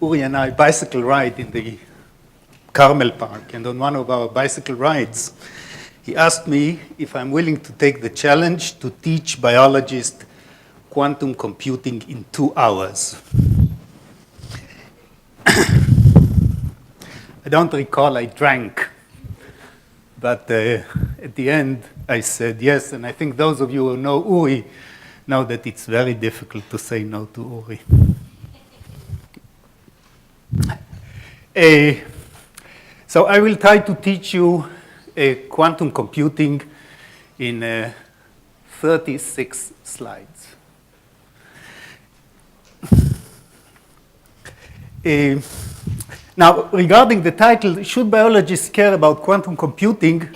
Uri and I bicycle ride in the Carmel Park, and on one of our bicycle rides, he asked me if I'm willing to take the challenge to teach biologists quantum computing in 2 hours. I don't recall I drank, but at the end I said yes, and I think those of you who know Uri know that it's very difficult to say no to Uri. So I will try to teach you quantum computing in 36 slides. Now, regarding the title, Should Biologists Care About Quantum Computing?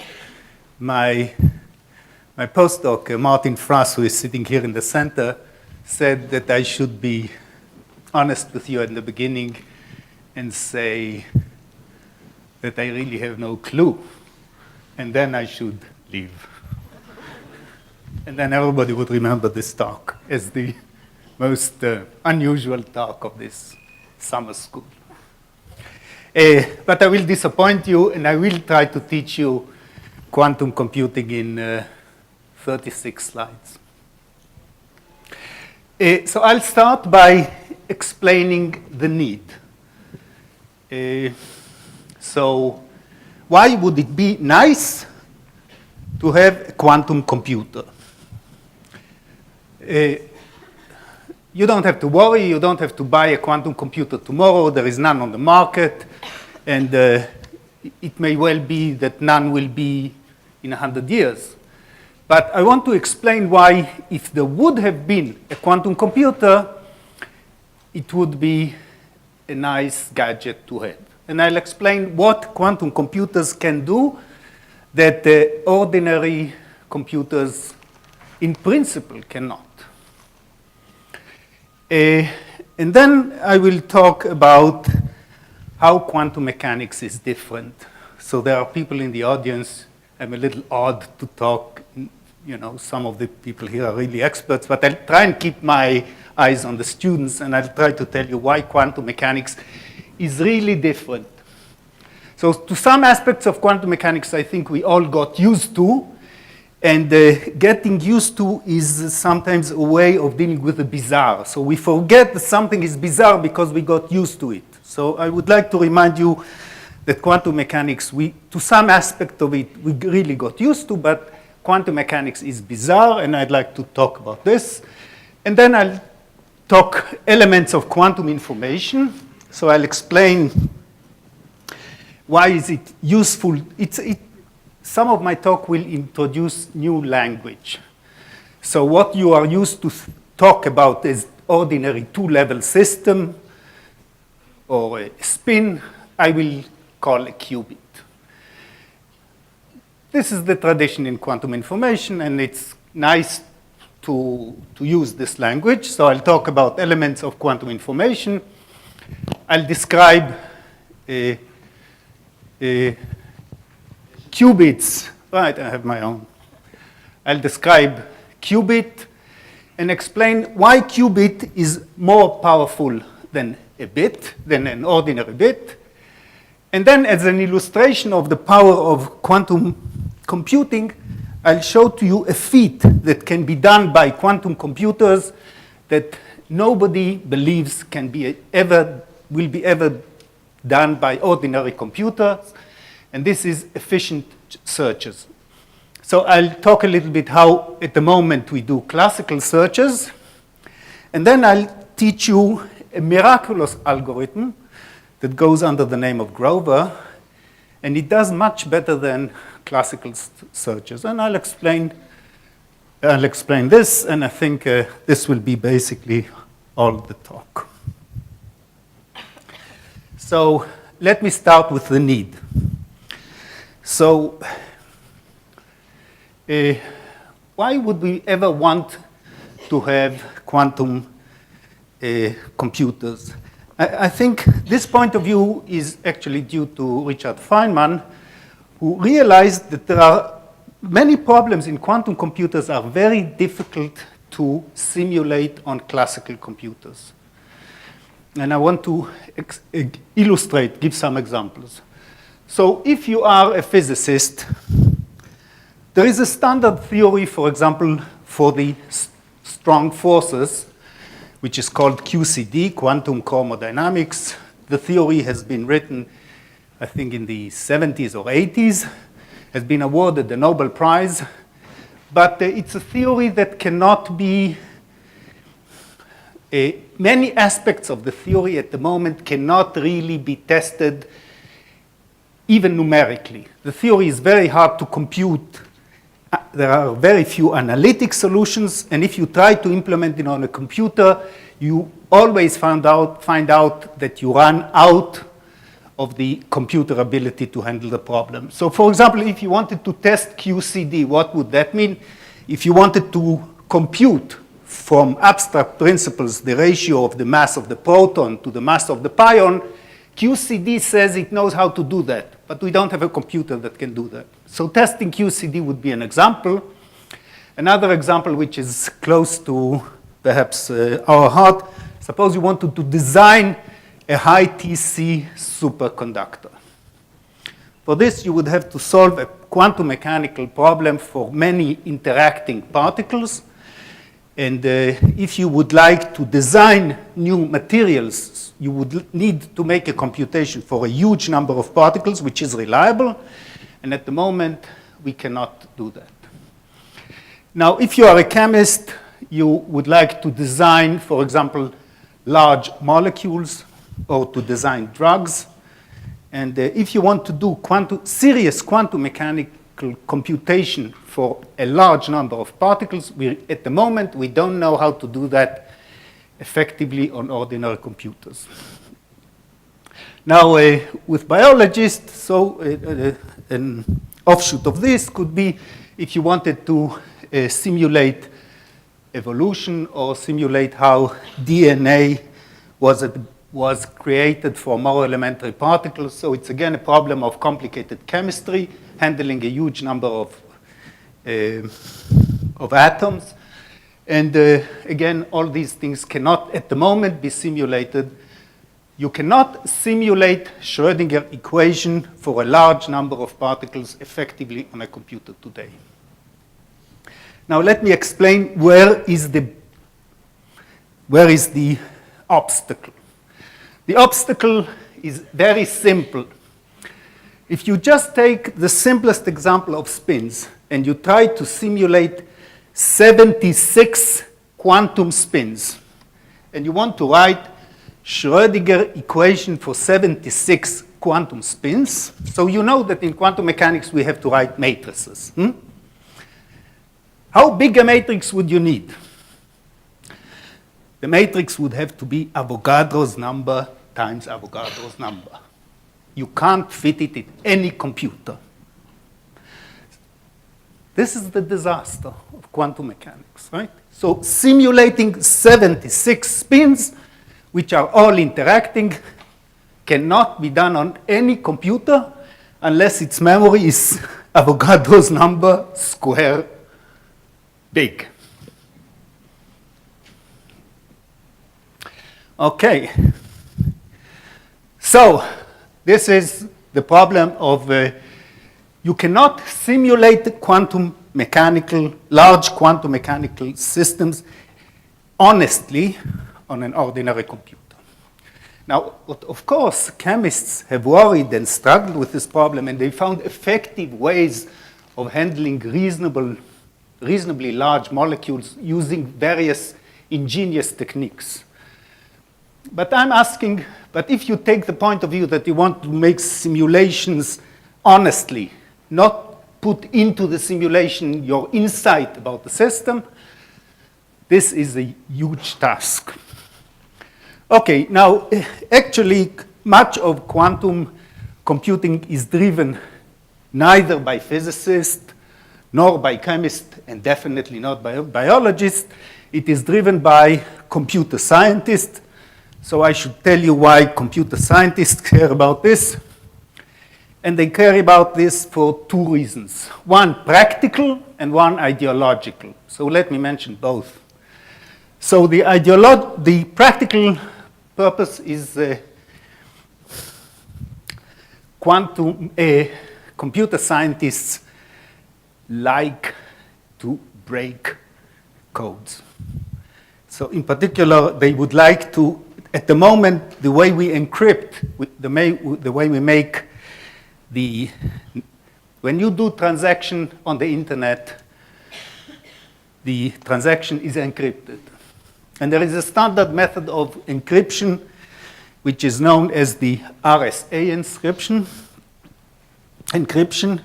My postdoc, Martin Frass, who is sitting here in the center, said that I should be honest with you in the beginning and say that I really have no clue, and then I should leave. And then everybody would remember this talk as the most unusual talk of this summer school. But I will disappoint you, and I will try to teach you quantum computing in 36 slides. So I'll start by explaining the need. So why would it be nice to have a quantum computer? You don't have to worry. You don't have to buy a quantum computer tomorrow. There is none on the market. And it may well be that none will be in 100 years. But I want to explain why, if there would have been a quantum computer, it would be a nice gadget to have. And I'll explain what quantum computers can do that ordinary computers, in principle, cannot. And then I will talk about how quantum mechanics is different. So there are people in the audience. I'm a little odd to talk. You know, some of the people here are really experts, but I'll try and keep my eyes on the students, and I'll try to tell you why quantum mechanics is really different. So to some aspects of quantum mechanics, I think we all got used to, and getting used to is sometimes a way of dealing with the bizarre. So we forget that something is bizarre because we got used to it. So I would like to remind you that quantum mechanics, to some aspect of it, we really got used to, but quantum mechanics is bizarre, and I'd like to talk about this. And then I'll talk elements of quantum information. So I'll explain why is it useful. Some of my talk will introduce new language. So what you are used to talk about is ordinary two-level system or a spin, I will call a qubit. This is the tradition in quantum information, and it's nice to use this language. So I'll talk about elements of quantum information. I'll describe qubits. Right, I have my own. I'll describe qubit and explain why qubit is more powerful than a bit, than an ordinary bit. And then as an illustration of the power of quantum computing, I'll show to you a feat that can be done by quantum computers that nobody believes will be ever done by ordinary computers, and this is efficient searches. So I'll talk a little bit how, at the moment, we do classical searches, and then I'll teach you a miraculous algorithm that goes under the name of Grover, and it does much better than classical searches. And I'll explain this, and I think this will be basically all the talk. So let me start with the need. So why would we ever want to have quantum computers? I think this point of view is actually due to Richard Feynman, who realized that there are many problems in quantum computers are very difficult to simulate on classical computers. And I want to illustrate, give some examples. So if you are a physicist, there is a standard theory, for example, for the strong forces, which is called QCD, quantum chromodynamics. The theory has been written, I think, in the 70s or 80s, has been awarded the Nobel Prize. But it's a theory that cannot be, many aspects of the theory at the moment cannot really be tested even numerically. The theory is very hard to compute. There are very few analytic solutions, and if you try to implement it on a computer, you always find out that you run out of the computer ability to handle the problem. So for example, if you wanted to test QCD, what would that mean? If you wanted to compute from abstract principles the ratio of the mass of the proton to the mass of the pion, QCD says it knows how to do that, but we don't have a computer that can do that. So testing QCD would be an example. Another example, which is close to perhaps our heart, suppose you wanted to design a high TC superconductor. For this, you would have to solve a quantum mechanical problem for many interacting particles. And if you would like to design new materials, you would need to make a computation for a huge number of particles, which is reliable. And at the moment, we cannot do that. Now, if you are a chemist, you would like to design, for example, large molecules or to design drugs. And if you want to do serious quantum mechanical computation for a large number of particles, at the moment, we don't know how to do that effectively on ordinary computers. Now, with biologists, so an offshoot of this could be if you wanted to simulate evolution or simulate how DNA was created for more elementary particles. So it's again a problem of complicated chemistry, handling a huge number of atoms. And again, all these things cannot at the moment be simulated. You cannot simulate Schrödinger equation for a large number of particles effectively on a computer today. Now let me explain where is the obstacle. The obstacle is very simple. If you just take the simplest example of spins and you try to simulate 76 quantum spins, and you want to write Schrödinger equation for 76 quantum spins, so you know that in quantum mechanics we have to write matrices. How big a matrix would you need? The matrix would have to be Avogadro's number times Avogadro's number. You can't fit it in any computer. This is the disaster of quantum mechanics, right? So simulating 76 spins, which are all interacting, cannot be done on any computer unless its memory is Avogadro's number square big. Okay. So this is the problem of you cannot simulate large quantum mechanical systems honestly on an ordinary computer. Now, of course, chemists have worried and struggled with this problem, and they found effective ways of handling reasonably large molecules using various ingenious techniques. But I'm asking, but if you take the point of view that you want to make simulations honestly, not put into the simulation your insight about the system, this is a huge task. Okay, now, actually, much of quantum computing is driven neither by physicists nor by chemists, and definitely not by biologists. It is driven by computer scientists. So I should tell you why computer scientists care about this. And they care about this for two reasons. One practical and one ideological. So let me mention both. So the practical purpose is computer scientists like to break codes. So in particular, they would like to, at the moment, the way we encrypt, the way we make when you do transaction on the internet, the transaction is encrypted. And there is a standard method of encryption, which is known as the RSA encryption.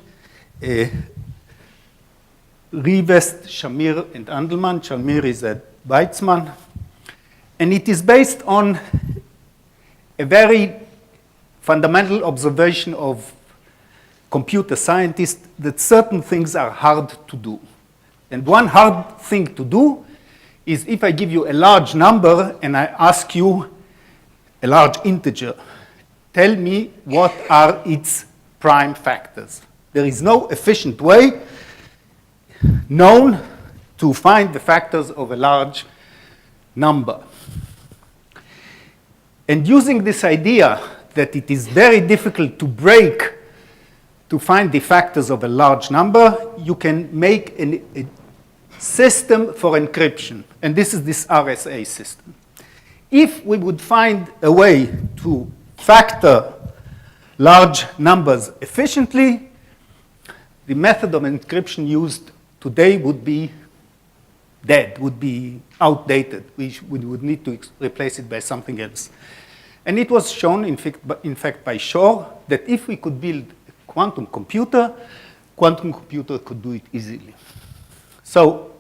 Rivest, Shamir, and Andelman. Shamir is a Weizmann. And it is based on a very fundamental observation of computer scientists that certain things are hard to do. And one hard thing to do is if I give you a large number and I ask you a large integer, tell me what are its prime factors. There is no efficient way known to find the factors of a large number. And using this idea that it is very difficult to find the factors of a large number, you can make a system for encryption. And this is this RSA system. If we would find a way to factor large numbers efficiently, the method of encryption used today would be dead, would be outdated. We would need to replace it by something else. And it was shown, in fact, by Shor, that if we could build a quantum computer could do it easily. So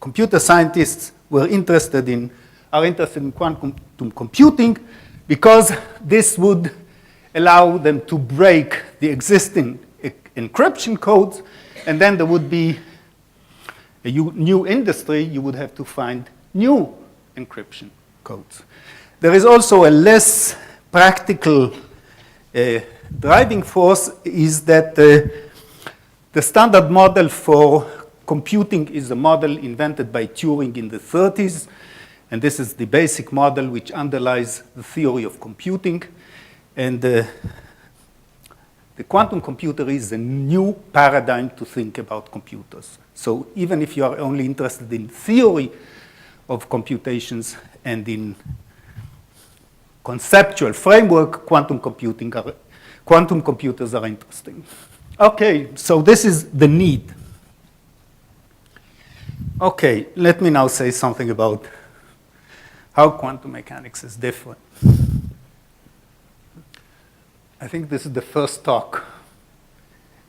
computer scientists are interested in quantum computing because this would allow them to break the existing encryption codes, and then there would be a new industry. You would have to find new encryption codes. There is also a less practical driving force, is that the standard model for computing is a model invented by Turing in the 30s, and this is the basic model which underlies the theory of computing. And the quantum computer is a new paradigm to think about computers. So even if you are only interested in theory of computations and in conceptual framework, quantum computers are interesting. Okay, so this is the need. Okay, let me now say something about how quantum mechanics is different. I think this is the first talk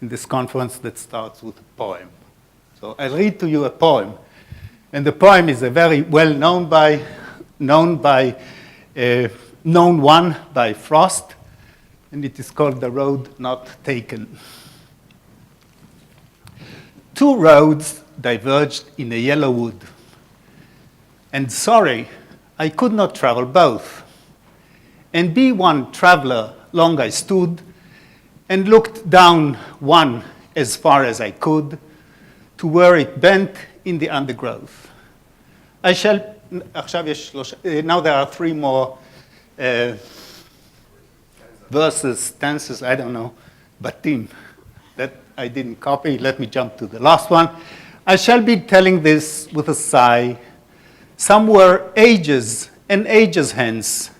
in this conference that starts with a poem. So I'll read to you a poem. And the poem is a very well-known known one by Frost, and it is called The Road Not Taken. Two roads diverged in a yellow wood, and sorry, I could not travel both. And be one traveler long I stood, and looked down one as far as I could, to where it bent in the undergrowth. Now there are three more verses, stanzas, I don't know, batim, that I didn't copy. Let me jump to the last one. I shall be telling this with a sigh. Somewhere ages and ages hence,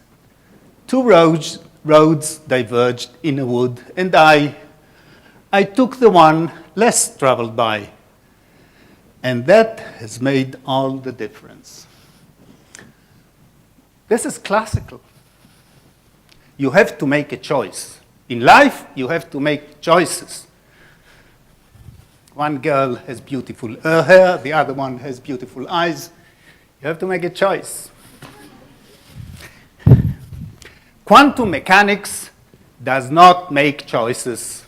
two roads diverged in a wood, and I took the one less traveled by, and that has made all the difference. This is classical. You have to make a choice. In life, you have to make choices. One girl has beautiful hair, the other one has beautiful eyes. You have to make a choice. Quantum mechanics does not make choices.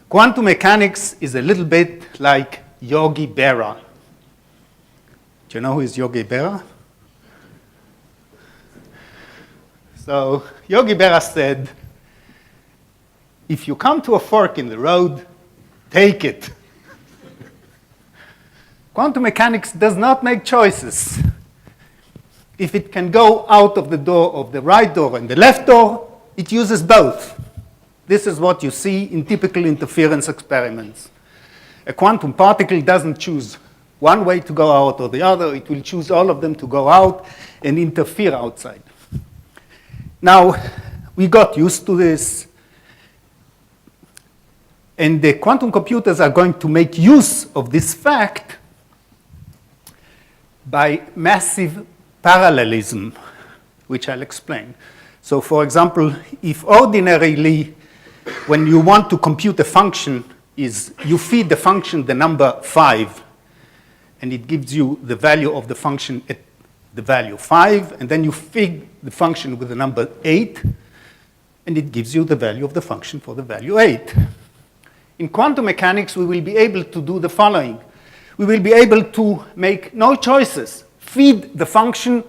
Quantum mechanics is a little bit like Yogi Berra. Do you know who is Yogi Berra? So Yogi Berra said, if you come to a fork in the road, take it. Quantum mechanics does not make choices. if it can go out of the door of the right door and the left door, it uses both. This is what you see in typical interference experiments. A quantum particle doesn't choose one way to go out or the other. It will choose all of them to go out and interfere outside. Now, we got used to this. And the quantum computers are going to make use of this fact by massive parallelism, which I'll explain. So, for example, if ordinarily, when you want to compute a function, you feed the function the number 5, and it gives you the value of the function at the value 5, and then you feed the function with the number 8, and it gives you the value of the function for the value 8. In quantum mechanics, we will be able to do the following. We will be able to make no choices, feed the function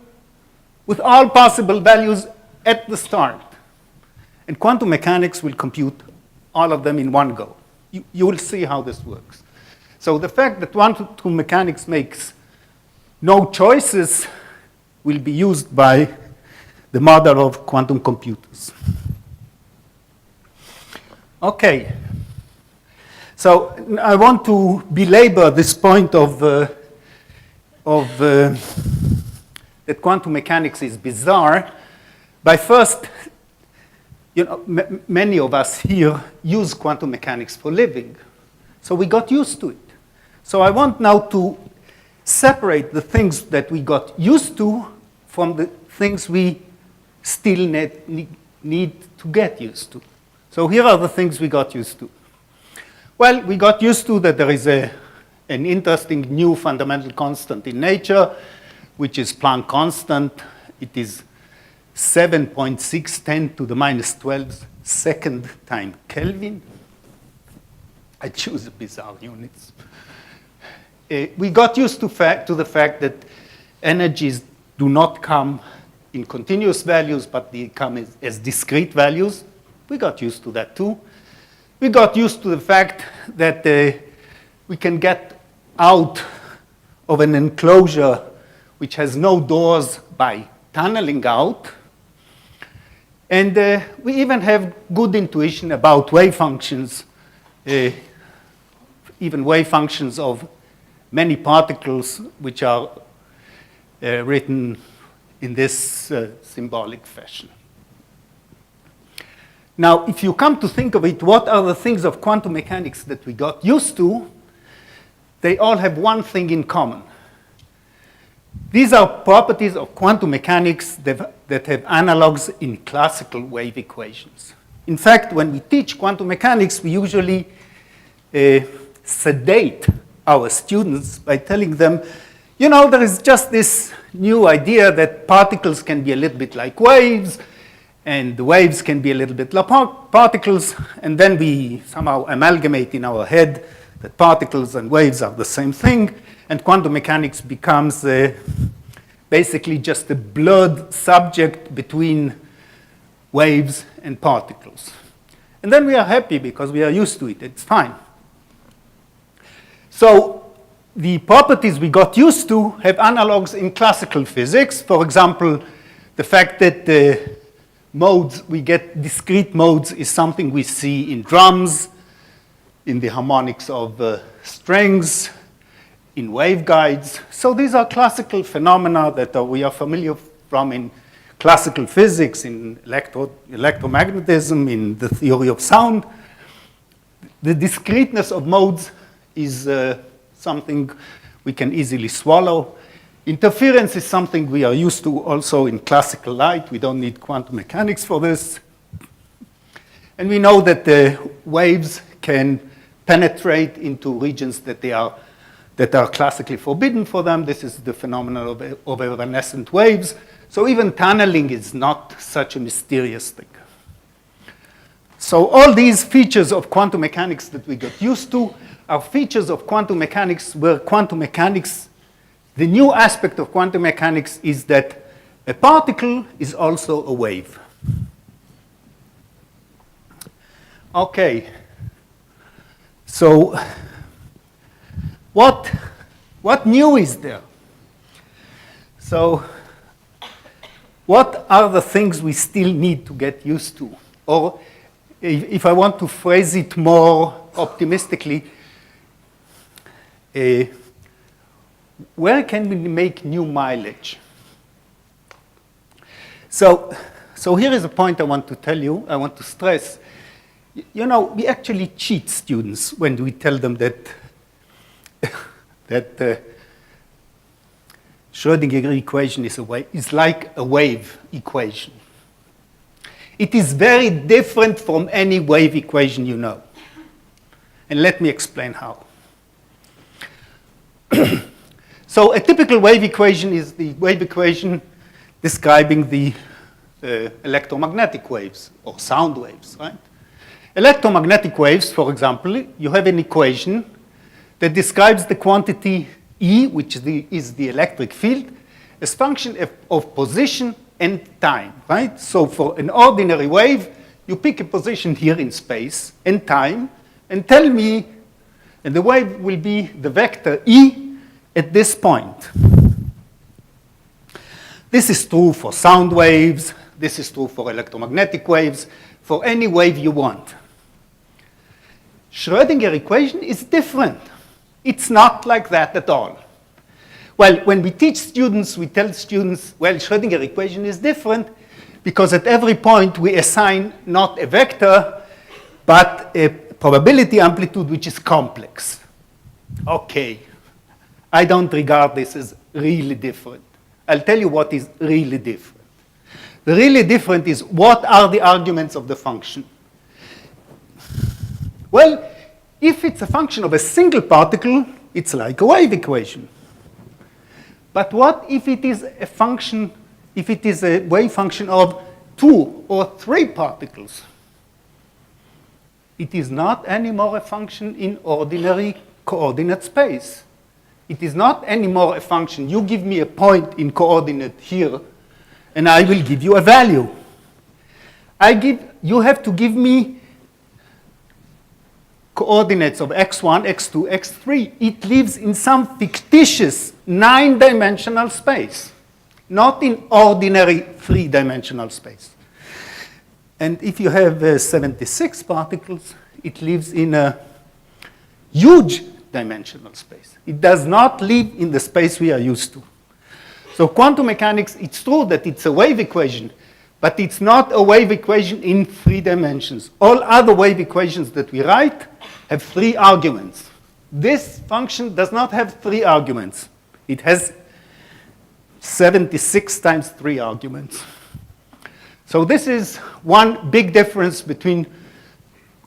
with all possible values at the start. And quantum mechanics will compute all of them in one go. You will see how this works. So the fact that quantum mechanics makes no choices will be used by the mother of quantum computers. Okay. So I want to belabor this point of that quantum mechanics is bizarre by first, many of us here use quantum mechanics for living. So we got used to it. So I want now to separate the things that we got used to from the things we still need to get used to. So here are the things we got used to. Well, we got used to that there is an interesting new fundamental constant in nature, which is Planck constant. It is 7.610 to the minus 12 second time Kelvin. I choose bizarre units. We got used to the fact that energies do not come in continuous values, but they come as discrete values. We got used to that too. We got used to the fact that we can get out of an enclosure which has no doors by tunneling out. And we even have good intuition about wave functions, even wave functions of many particles which are written in this symbolic fashion. Now, if you come to think of it, what are the things of quantum mechanics that we got used to? They all have one thing in common. These are properties of quantum mechanics that have analogs in classical wave equations. In fact, when we teach quantum mechanics, we usually sedate our students by telling them, there is just this new idea that particles can be a little bit like waves, and the waves can be a little bit like particles, and then we somehow amalgamate in our head that particles and waves are the same thing, and quantum mechanics becomes basically just a blurred subject between waves and particles. And then we are happy because we are used to it. It's fine. So the properties we got used to have analogs in classical physics. For example, the fact that modes, we get discrete modes is something we see in drums, in the harmonics of strings, in waveguides. So these are classical phenomena that we are familiar from in classical physics, in electromagnetism, in the theory of sound. The discreteness of modes is something we can easily swallow. Interference is something we are used to also in classical light. We don't need quantum mechanics for this. And we know that the waves can penetrate into regions that are classically forbidden for them. This is the phenomenon of evanescent waves. So even tunneling is not such a mysterious thing. So all these features of quantum mechanics that we got used to are features of quantum mechanics where quantum mechanics, the new aspect of quantum mechanics is that a particle is also a wave. Okay. So what new is there? So what are the things we still need to get used to? Or if I want to phrase it more optimistically, where can we make new mileage? So here is a point I want to tell you, I want to stress. You know, we actually cheat students when we tell them that, Schrödinger equation is like a wave equation. It is very different from any wave equation you know. And let me explain how. So a typical wave equation is the wave equation describing the electromagnetic waves or sound waves, right? Electromagnetic waves, for example, you have an equation that describes the quantity E, which is the electric field, as function of position and time, right? So for an ordinary wave, you pick a position here in space and time and tell me, and the wave will be the vector E at this point. This is true for sound waves. This is true for electromagnetic waves, for any wave you want. Schrödinger equation is different. It's not like that at all. Well, when we teach students, we tell students, well, Schrödinger equation is different because at every point we assign not a vector, but a probability amplitude which is complex. Okay, I don't regard this as really different. I'll tell you what is really different. The really different is what are the arguments of the function? Well, if it's a function of a single particle, it's like a wave equation. But what if it is a function, if it is a wave function of 2 or 3 particles? It is not anymore a function in ordinary coordinate space. It is not anymore a function. You give me a point in coordinate here, and I will give you a value. You have to give me coordinates of x1, x2, x3. It lives in some fictitious 9-dimensional space, not in ordinary 3-dimensional space. And if you have 76 particles, it lives in a huge dimensional space. It does not live in the space we are used to. So quantum mechanics, it's true that it's a wave equation, but it's not a wave equation in 3 dimensions. All other wave equations that we write have 3 arguments. This function does not have 3 arguments. It has 76 times 3 arguments. So this is one big difference between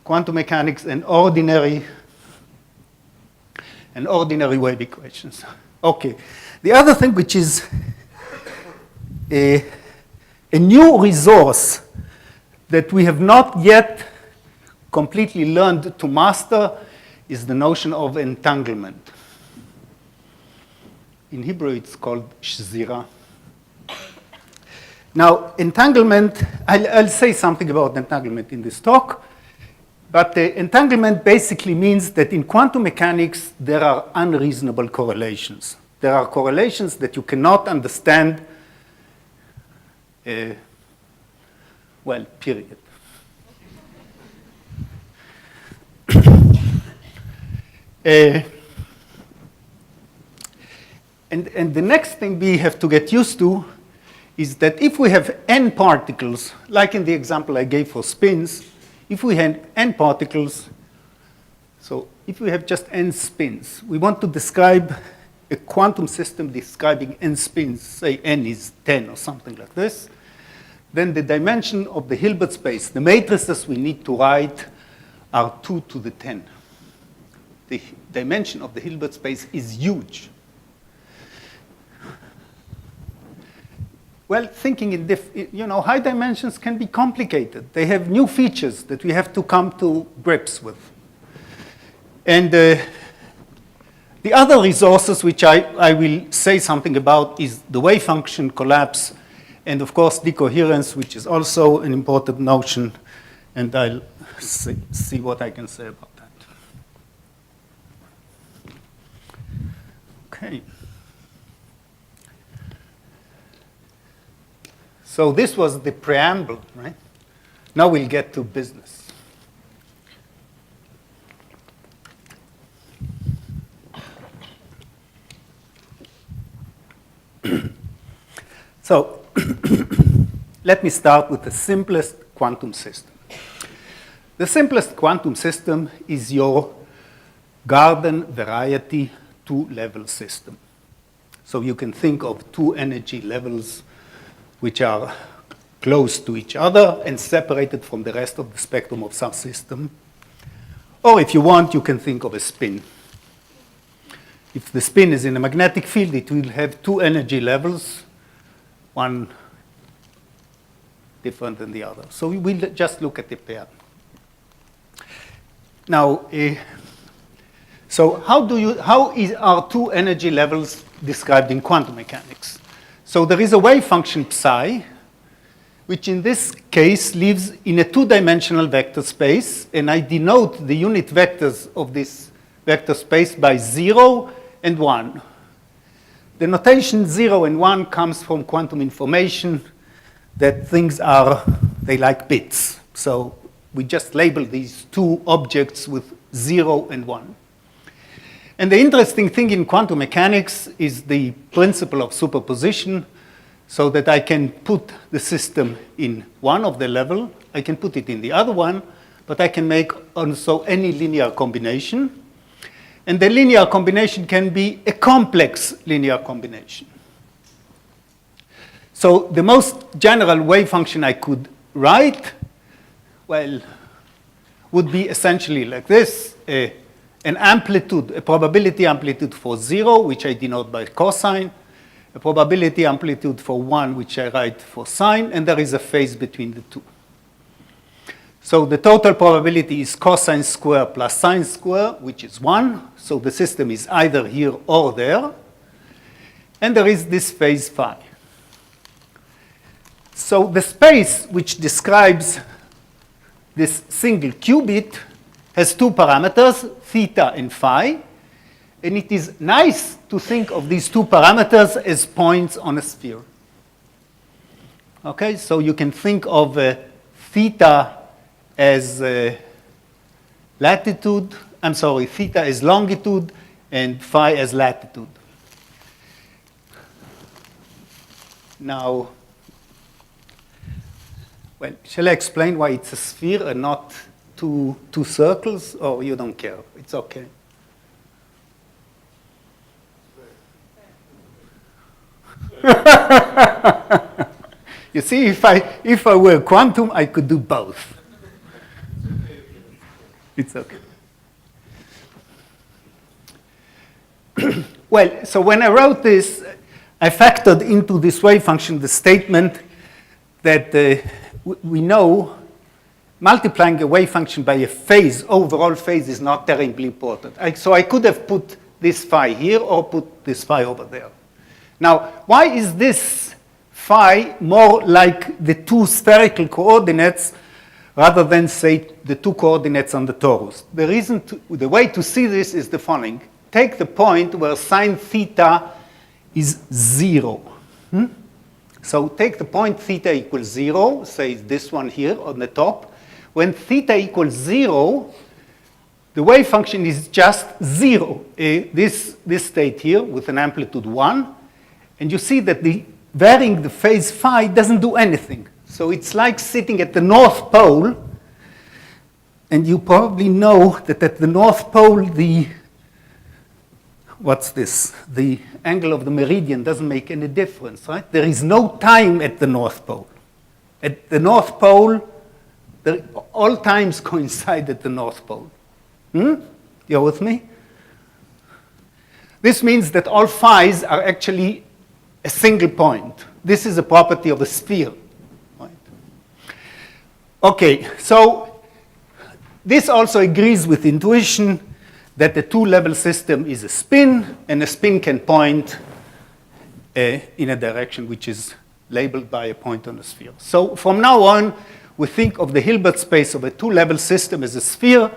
quantum mechanics and ordinary wave equations. Okay. The other thing which is a new resource that we have not yet completely learned to master is the notion of entanglement. In Hebrew, it's called shzira. Now, entanglement, I'll say something about entanglement in this talk, but entanglement basically means that in quantum mechanics, there are unreasonable correlations. There are correlations that you cannot understand, well, period. And the next thing we have to get used to is that if we have n particles, like in the example I gave for spins, if we have n particles, so if we have just n spins, we want to describe a quantum system describing n spins, say n is 10 or something like this, then the dimension of the Hilbert space, the matrices we need to write are 2 to the 10. The dimension of the Hilbert space is huge. Well, thinking in high dimensions can be complicated. They have new features that we have to come to grips with. And the other resources which I will say something about is the wave function collapse and, of course, decoherence, which is also an important notion. And I'll see what I can say about that. Okay. So this was the preamble, right? Now we'll get to business. So let me start with the simplest quantum system. The simplest quantum system is your garden variety two-level system. So you can think of two energy levels which are close to each other and separated from the rest of the spectrum of some system. Or if you want, you can think of a spin. If the spin is in a magnetic field, it will have two energy levels, one different than the other. So we will just look at the pair. Now, so how are two energy levels described in quantum mechanics? So there is a wave function psi, which in this case lives in a two-dimensional vector space, and I denote the unit vectors of this vector space by 0 and 1. The notation 0 and 1 comes from quantum information that things are, they like bits. So we just label these two objects with 0 and 1. And the interesting thing in quantum mechanics is the principle of superposition, so that I can put the system in one of the level, I can put it in the other one, but I can make also any linear combination. And the linear combination can be a complex linear combination. So the most general wave function I could write, well, would be essentially like this, an amplitude, a probability amplitude for 0, which I denote by cosine, a probability amplitude for 1, which I write for sine, and there is a phase between the two. So the total probability is cosine square plus sine square, which is 1. So the system is either here or there. And there is this phase phi. So the space which describes this single qubit has two parameters, theta and phi. And it is nice to think of these two parameters as points on a sphere. Okay, so you can think of theta as latitude, theta as longitude, and phi as latitude. Now, well, shall I explain why it's a sphere and not two circles, or you don't care? It's okay. You see, if I were quantum, I could do both. It's okay. Well, so when I wrote this, I factored into this wave function the statement that we know multiplying a wave function by a phase, overall phase, is not terribly important. So I could have put this phi here or put this phi over there. Now, why is this phi more like the two spherical coordinates rather than, say, the two coordinates on the torus? The way to see this is the following. Take the point where sine theta is 0. So take the point theta equals 0, say this one here on the top. When theta equals 0, the wave function is just 0. This state here with an amplitude 1. And you see that varying the phase phi doesn't do anything. So it's like sitting at the North Pole. And you probably know that at the North Pole, the angle of the meridian doesn't make any difference, right? There is no time at the North Pole. At the North Pole, all times coincide at the North Pole. You're with me? This means that all phis are actually a single point. This is a property of a sphere. Right? Okay, so this also agrees with intuition that the two-level system is a spin, and a spin can point in a direction which is labeled by a point on a sphere. So from now on, we think of the Hilbert space of a two-level system as a sphere,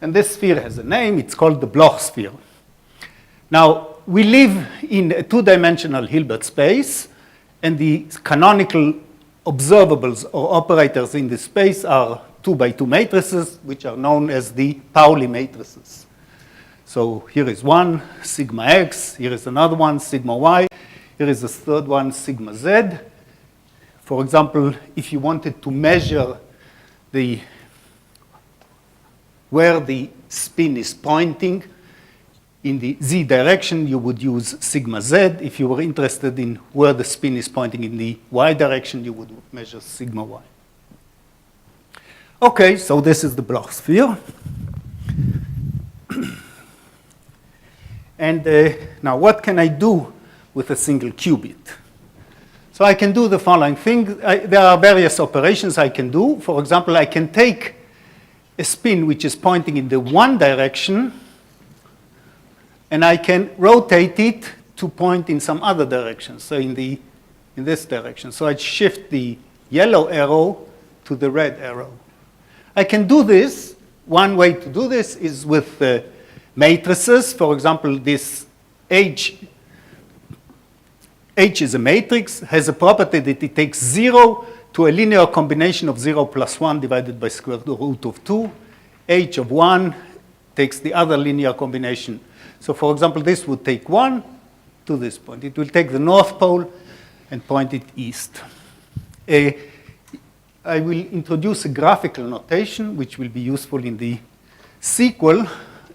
and this sphere has a name. It's called the Bloch sphere. Now, we live in a two-dimensional Hilbert space, and the canonical observables or operators in the space are 2 by 2 matrices, which are known as the Pauli matrices. So here is one, sigma x. Here is another one, sigma y. Here is a third one, sigma z. For example, if you wanted to measure where the spin is pointing in the z direction, you would use sigma z. If you were interested in where the spin is pointing in the y direction, you would measure sigma y. Okay, so this is the Bloch sphere. And now what can I do with a single qubit? So I can do the following thing. There are various operations I can do. For example, I can take a spin which is pointing in the one direction, and I can rotate it to point in some other direction, so in this direction. So I shift the yellow arrow to the red arrow. I can do this. One way to do this is with matrices. For example, this H is a matrix, has a property that it takes 0 to a linear combination of 0 plus 1 divided by square root of 2. H of 1 takes the other linear combination. So for example, this would take 1 to this point. It will take the north pole and point it east. I will introduce a graphical notation, which will be useful in the sequel,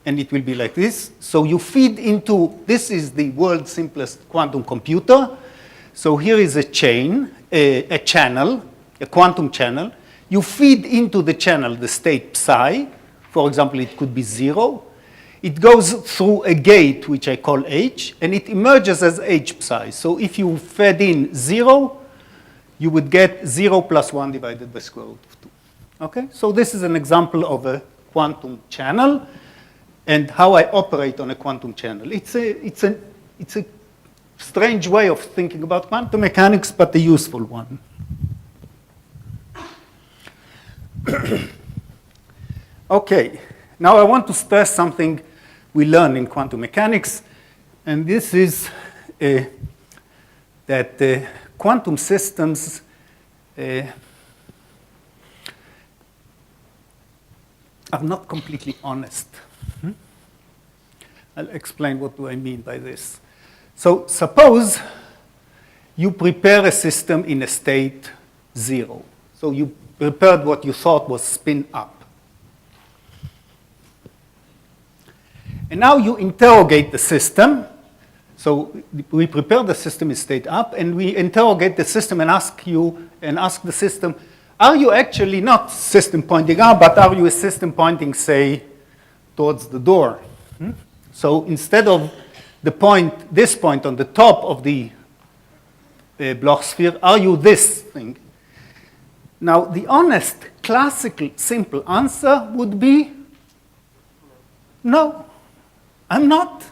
and it will be like this. So you feed into, this is the world's simplest quantum computer. So here is a chain, a channel, a quantum channel. You feed into the channel the state psi. For example, it could be 0. It goes through a gate, which I call H, and it emerges as H psi. So if you fed in 0, you would get 0 plus 1 divided by square root of 2. Okay? So this is an example of a quantum channel and how I operate on a quantum channel. It's a strange way of thinking about quantum mechanics, but a useful one. Okay, now I want to stress something we learn in quantum mechanics, and this is that quantum systems are not completely honest. I'll explain what do I mean by this. So suppose you prepare a system in a state 0. So you prepared what you thought was spin up. And now you interrogate the system. So we prepare the system in state up, and we interrogate the system and ask the system, are you actually not system pointing up, but are you a system pointing, say, towards the door? So instead of this point on the top of the Bloch sphere, are you this thing? Now, the honest, classical, simple answer would be, no, I'm not.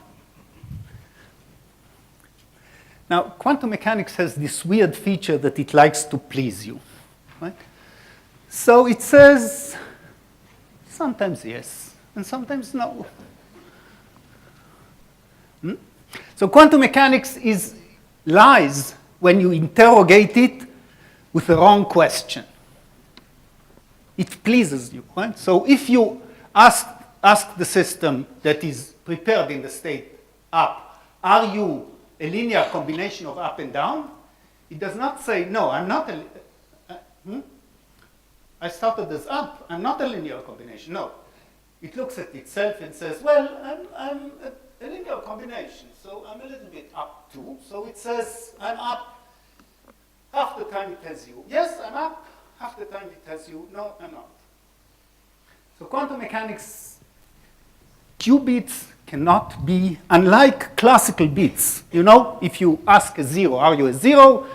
Now, quantum mechanics has this weird feature that it likes to please you. Right? So it says sometimes yes, and sometimes no. So quantum mechanics lies when you interrogate it with the wrong question. It pleases you, right? So if you ask the system that is prepared in the state up, are you a linear combination of up and down? It does not say, no, I'm not I started as up, I'm not a linear combination. No. It looks at itself and says, well, I'm a linear combination, so I'm a little bit up too. So it says I'm up. Half the time it tells you, yes, I'm up. Half the time it tells you, no, I'm not. So quantum mechanics, qubits cannot be, unlike classical bits. You know, if you ask a 0, are you a 0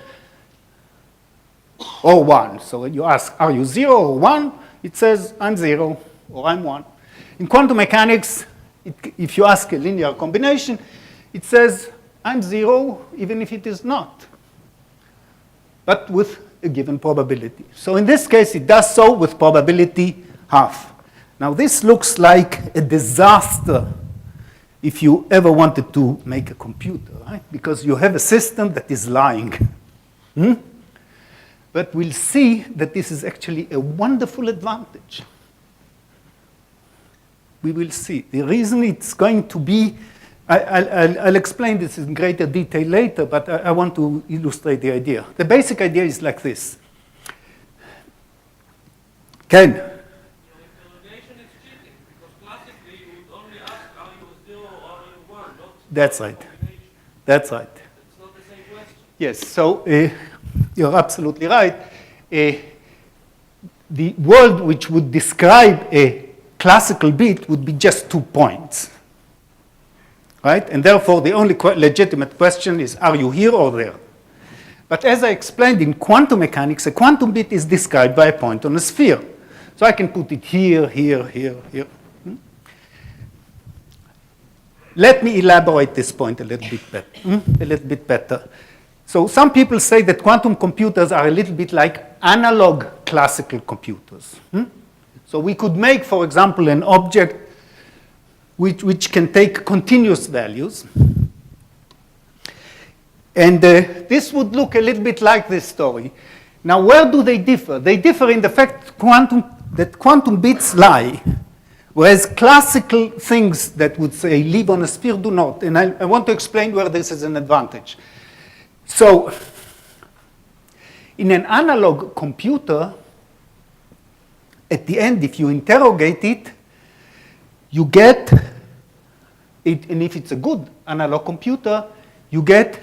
or 1? So when you ask, are you 0 or 1? It says, I'm 0 or I'm 1. In quantum mechanics, if you ask a linear combination, it says, I'm 0, even if it is not, but with a given probability. So in this case, it does so with probability half. Now, this looks like a disaster if you ever wanted to make a computer, right? Because you have a system that is lying. but we'll see that this is actually a wonderful advantage. We will see. The reason it's going to be, I'll explain this in greater detail later, but I want to illustrate the idea. The basic idea is like this. Ken? Your interrogation is cheating, because classically you would only ask, are you a 0 or are you 1? Not That's right. That's right. It's not the same question. Yes, so you're absolutely right. The word which would describe a classical bit would be just 2 points, right? And therefore, the only legitimate question is, are you here or there? But as I explained in quantum mechanics, a quantum bit is described by a point on a sphere. So I can put it here, here, here, here. Let me elaborate this point a little bit better. So some people say that quantum computers are a little bit like analog classical computers. So we could make, for example, an object which can take continuous values. And this would look a little bit like this story. Now, where do they differ? They differ in the fact that quantum bits lie, whereas classical things that would say live on a sphere do not. And I want to explain where this is an advantage. So in an analog computer, at the end, if you interrogate it, you get it, and if it's a good analog computer, you get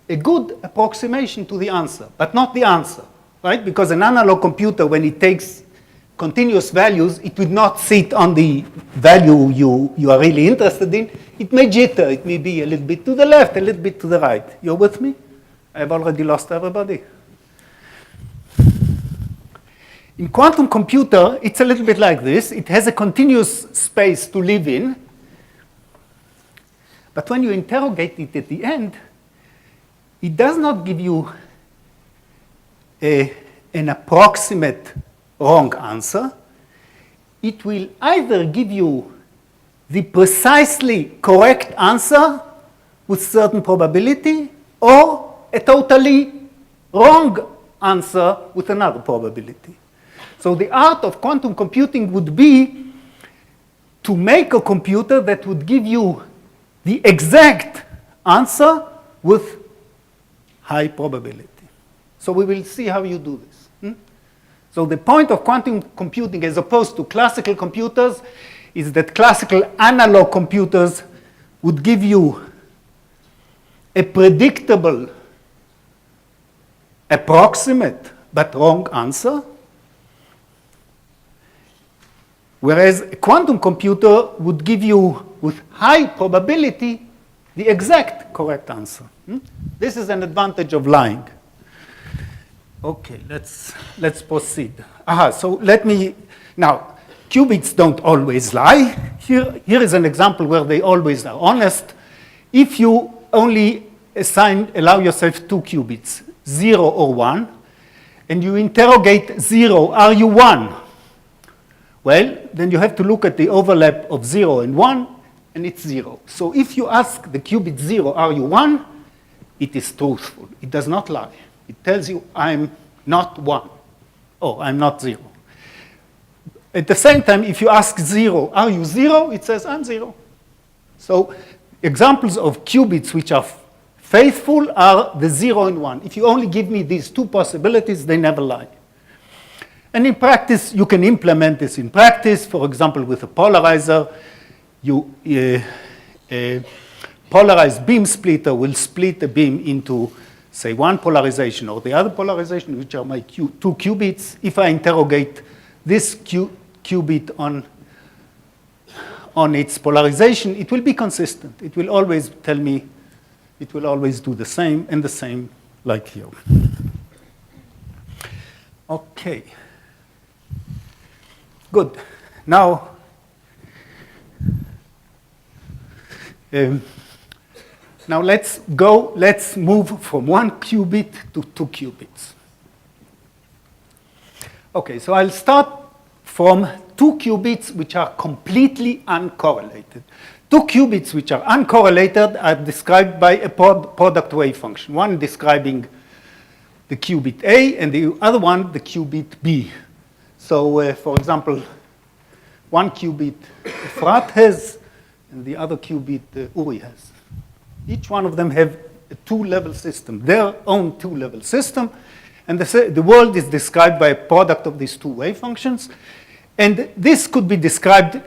a good approximation to the answer, but not the answer, right? Because an analog computer, when it takes continuous values, it would not sit on the value you are really interested in. It may jitter. It may be a little bit to the left, a little bit to the right. You're with me? I've already lost everybody. In quantum computer, it's a little bit like this. It has a continuous space to live in. But when you interrogate it at the end, it does not give you an approximate wrong answer. It will either give you the precisely correct answer with certain probability or a totally wrong answer with another probability. So the art of quantum computing would be to make a computer that would give you the exact answer with high probability. So we will see how you do this. So the point of quantum computing, as opposed to classical computers, is that classical analog computers would give you a predictable, approximate, but wrong answer, whereas a quantum computer would give you, with high probability, the exact correct answer. This is an advantage of lying. Okay, let's proceed. So let me, now, qubits don't always lie. Here is an example where they always are honest. If you only allow yourself 2 qubits, 0 or 1, and you interrogate 0, are you 1? Well, then you have to look at the overlap of 0 and 1, and it's 0. So if you ask the qubit 0, are you 1? It is truthful. It does not lie. It tells you, I'm not 1, or I'm not 0. At the same time, if you ask 0, are you 0? It says, I'm 0. So examples of qubits which are faithful are the 0 and 1. If you only give me these 2 possibilities, they never lie. And in practice, you can implement this in practice. For example, with a polarizer, a polarized beam splitter will split the beam into, say, one polarization or the other polarization, which are my 2 qubits. If I interrogate this qubit on its polarization, it will be consistent. It will always tell me, it will always do the same, and the same like here. Okay. Good. Now, let's move from 1 qubit to 2 qubits. Okay, so I'll start from 2 qubits which are completely uncorrelated. 2 qubits which are uncorrelated are described by a product wave function. One describing the qubit A, and the other one, the qubit B. So, for example, one qubit Efrat has, and the other qubit Uri has. Each one of them have a two-level system, their own two-level system, and the world is described by a product of these two wave functions. And this could be described,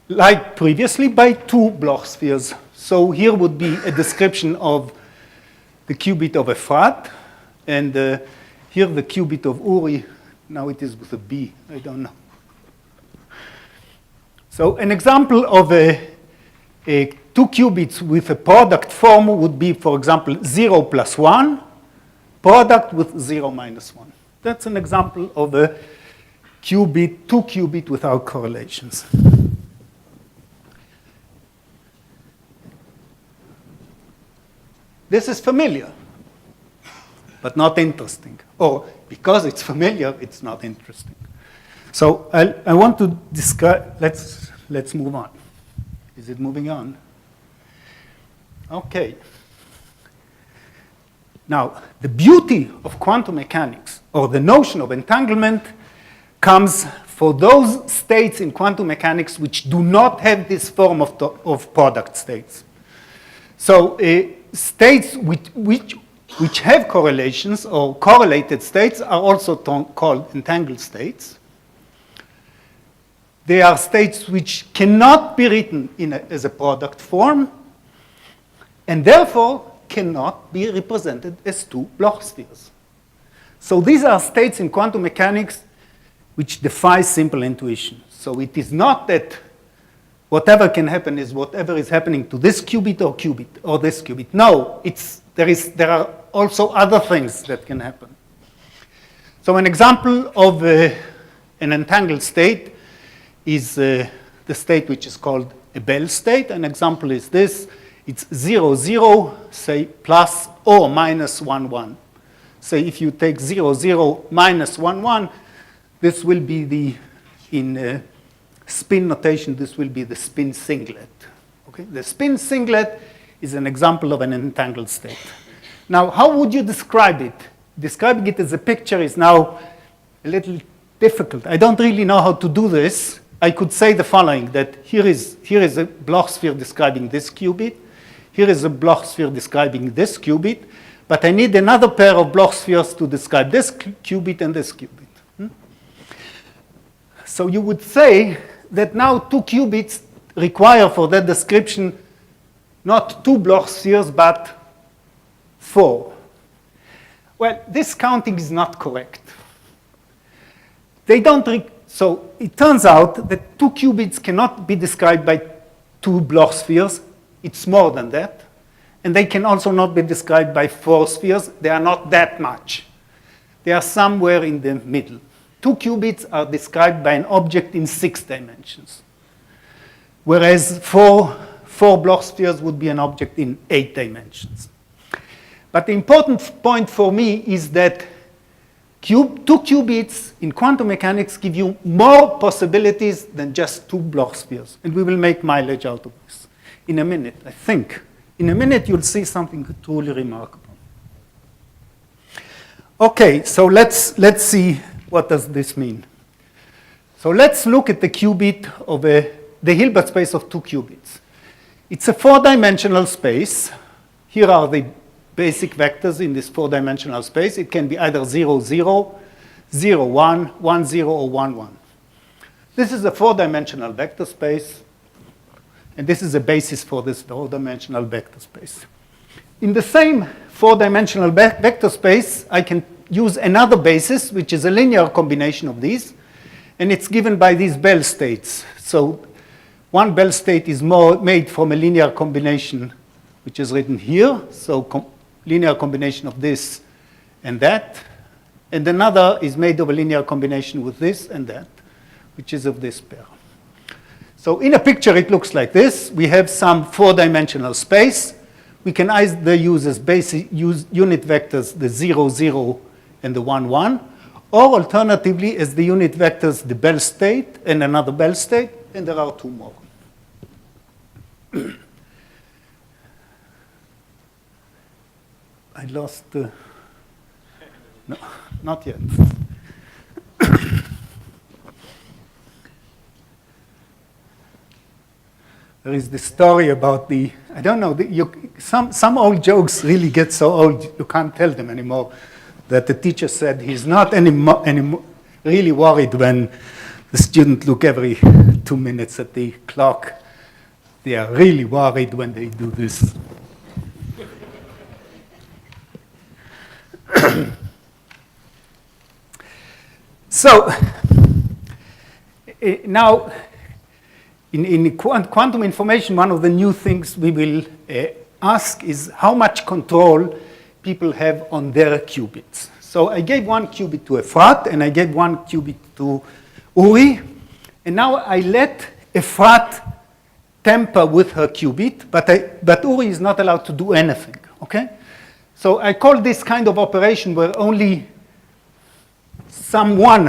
like previously, by two Bloch spheres. So here would be a description of the qubit of Efrat, and here the qubit of Uri. Now it is with a B, I don't know. So an example of two qubits with a product form would be, for example, 0 plus 1, product with 0 minus 1. That's an example of a qubit, two qubit without correlations. This is familiar, but not interesting. Or because it's familiar, it's not interesting. So I want to describe, let's move on. Is it moving on? Okay. Now, the beauty of quantum mechanics, or the notion of entanglement, comes for those states in quantum mechanics which do not have this form of product states. So states which have correlations or correlated states are also called entangled states. They are states which cannot be written as a product form, and therefore cannot be represented as two Bloch spheres. So these are states in quantum mechanics which defy simple intuition. So it is not that whatever can happen is whatever is happening to this qubit or this qubit. No, there are also other things that can happen. So an example of an entangled state is the state which is called a Bell state. An example is this. It's 0, 0, say, plus or minus 1, 1. Say if you take 0, 0, minus 1, 1, this will be in spin notation, this will be the spin singlet. Okay? The spin singlet is an example of an entangled state. Now, how would you describe it? Describing it as a picture is now a little difficult. I don't really know how to do this. I could say the following, that here is a Bloch sphere describing this qubit. Here is a Bloch sphere describing this qubit. But I need another pair of Bloch spheres to describe this qubit and this qubit. So you would say that now two qubits require for that description not two Bloch spheres, but 4. Well, this counting is not correct. They don't. So it turns out that two qubits cannot be described by two Bloch spheres. It's more than that. And they can also not be described by 4 spheres. They are not that much. They are somewhere in the middle. Two qubits are described by an object in 6 dimensions, whereas 4 Bloch spheres would be an object in 8 dimensions. But the important point for me is that two qubits in quantum mechanics give you more possibilities than just 2 Bloch spheres. And we will make mileage out of this in a minute, I think. In a minute, you'll see something truly remarkable. Okay, so let's see what does this mean. So let's look at the qubit of the Hilbert space of 2 qubits. It's a 4-dimensional space. Here are the basic vectors in this 4-dimensional space. It can be either 0, 0, 0, 1, 1, 0, or 1, 1. This is a 4-dimensional vector space, and this is a basis for this 4-dimensional vector space. In the same 4-dimensional vector space, I can use another basis, which is a linear combination of these, and it's given by these Bell states. So one Bell state is made from a linear combination, which is written here, so linear combination of this and that, and another is made of a linear combination with this and that, which is of this pair. So in a picture, it looks like this. We have some 4-dimensional space. We can either use as basic unit vectors the 0, 0, and the 1, 1, or alternatively as the unit vectors the Bell state and another Bell state, and there are 2 more. I lost No, not yet. There is this story about the, I don't know, some old jokes really get so old you can't tell them anymore, that the teacher said he's not anymore really worried when the student look every 2 minutes at the clock. They are really worried when they do this. So now, in quantum information, one of the new things we will ask is how much control people have on their qubits. So I gave one qubit to Efrat, and I gave one qubit to Uri, and now I let Efrat tamper with her qubit, but Uri is not allowed to do anything, okay? So I call this kind of operation where only someone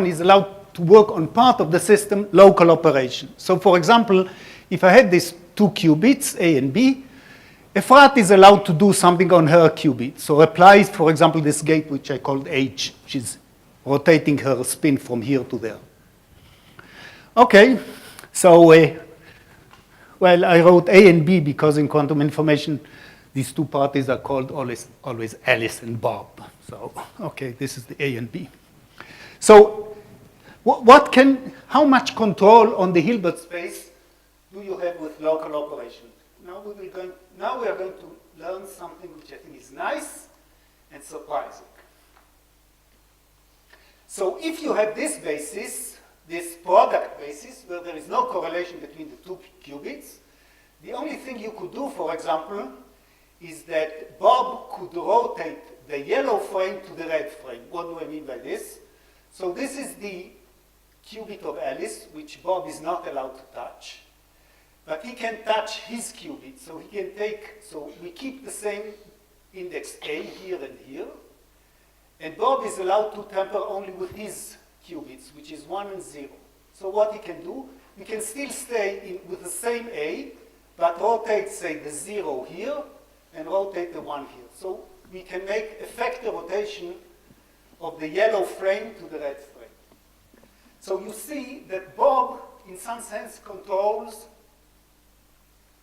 is allowed to work on part of the system, local operation. So for example, if I had these two qubits, A and B, Efrat is allowed to do something on her qubit. So applies, for example, this gate, which I called H. She's rotating her spin from here to there. Okay, so, well, I wrote A and B because in quantum information, these two parties are called always Alice and Bob. So, okay, this is the A and B. So, how much control on the Hilbert space do you have with local operation? Now we are going to learn something which I think is nice and surprising. So if you have this basis, this product basis, where there is no correlation between the two qubits, the only thing you could do, for example, is that Bob could rotate the yellow frame to the red frame. What do I mean by this? So this is the qubit of Alice, which Bob is not allowed to touch. But he can touch his qubit, so he can so we keep the same index A here and here, and Bob is allowed to tamper only with his qubits, which is 1 and 0. So what he can do, he can still stay with the same A, but rotate, say, the 0 here, and rotate the 1 here. So we can make effective rotation of the yellow frame to the red frame. So you see that Bob, in some sense, controls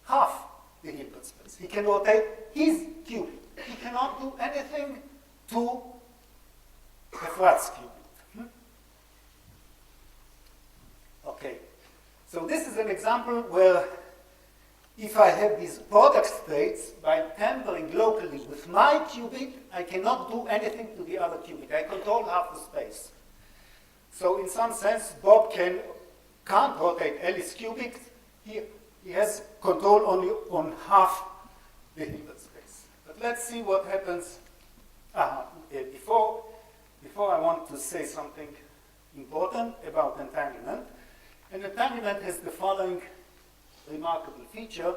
half the Hilbert space. He can rotate his qubit. He cannot do anything to Efrat's qubit. Okay, so this is an example where if I have these product states, by tampering locally with my qubit, I cannot do anything to the other qubit. I control half the space. So in some sense, Bob can't rotate Alice's qubit. He has control only on half the Hilbert space. But let's see what happens. Before I want to say something important about entanglement. And entanglement has the following remarkable feature.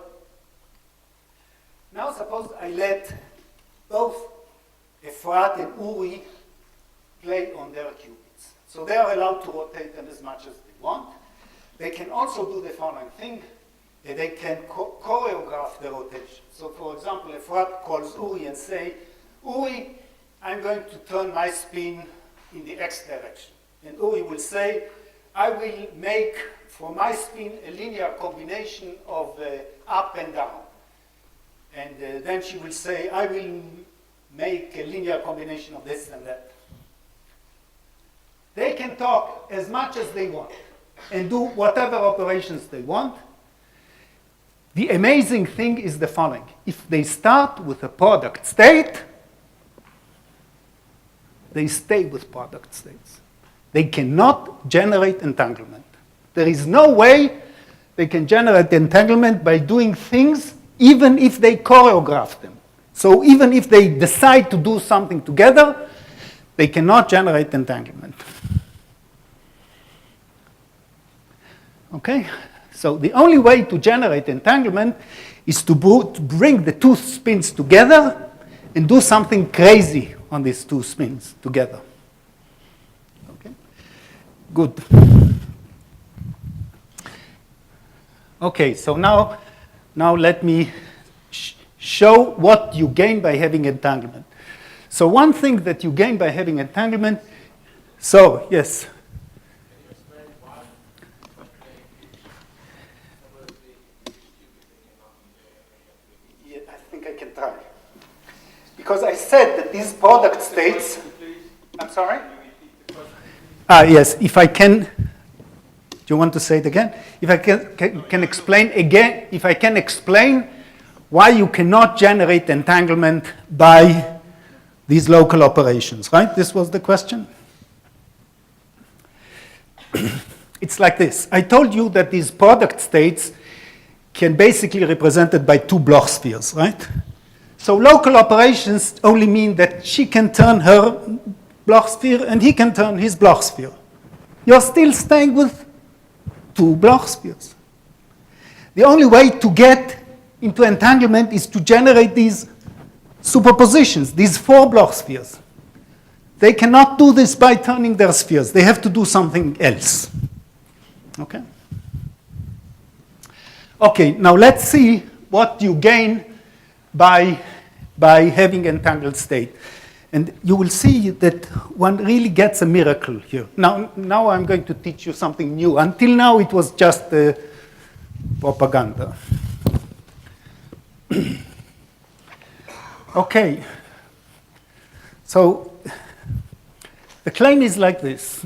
Now suppose I let both Efrat and Uri play on their qubits. So they are allowed to rotate them as much as they want. They can also do the following thing. They can choreograph the rotation. So for example, Efrat calls Uri and say, Uri, I'm going to turn my spin in the x direction. And Uri will say, I will make for my spin a linear combination of up and down. And then she will say, I will make a linear combination of this and that. They can talk as much as they want and do whatever operations they want. The amazing thing is the following. If they start with a product state, they stay with product states. They cannot generate entanglement. There is no way they can generate entanglement by doing things even if they choreograph them. So even if they decide to do something together, they cannot generate entanglement. Okay? So the only way to generate entanglement is to bring the two spins together and do something crazy on these two spins together. Okay? Good. Okay, so now let me show what you gain by having entanglement. So one thing that you gain by having entanglement, so yes. Yeah, I think I can try. Because I said that these product states, I'm sorry? Yes, if I can, do you want to say it again? If I can explain again, if I can explain why you cannot generate entanglement by these local operations, right? This was the question. It's like this. I told you that these product states can basically be represented by two Bloch spheres, right? So local operations only mean that she can turn her Bloch sphere and he can turn his Bloch sphere. You're still staying with two Bloch spheres. The only way to get into entanglement is to generate these superpositions, these four Bloch spheres. They cannot do this by turning their spheres. They have to do something else. Okay? Okay, now let's see what you gain by having entangled state. And you will see that one really gets a miracle here. Now I'm going to teach you something new. Until now, it was just propaganda. Okay. So the claim is like this.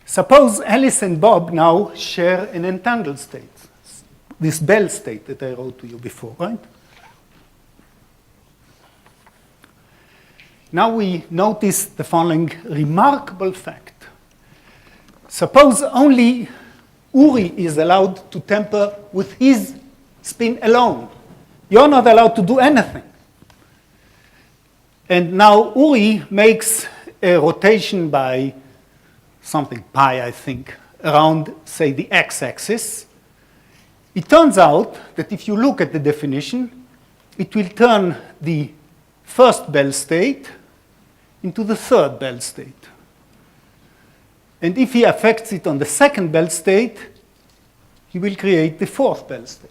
Suppose Alice and Bob now share an entangled state, this Bell state that I wrote to you before, right? Now we notice the following remarkable fact. Suppose only Uri is allowed to tamper with his spin alone. You're not allowed to do anything. And now Uri makes a rotation by something pi, I think, around, say, the x-axis. It turns out that if you look at the definition, it will turn the first Bell state into the third Bell state. And if he affects it on the second Bell state, he will create the fourth Bell state.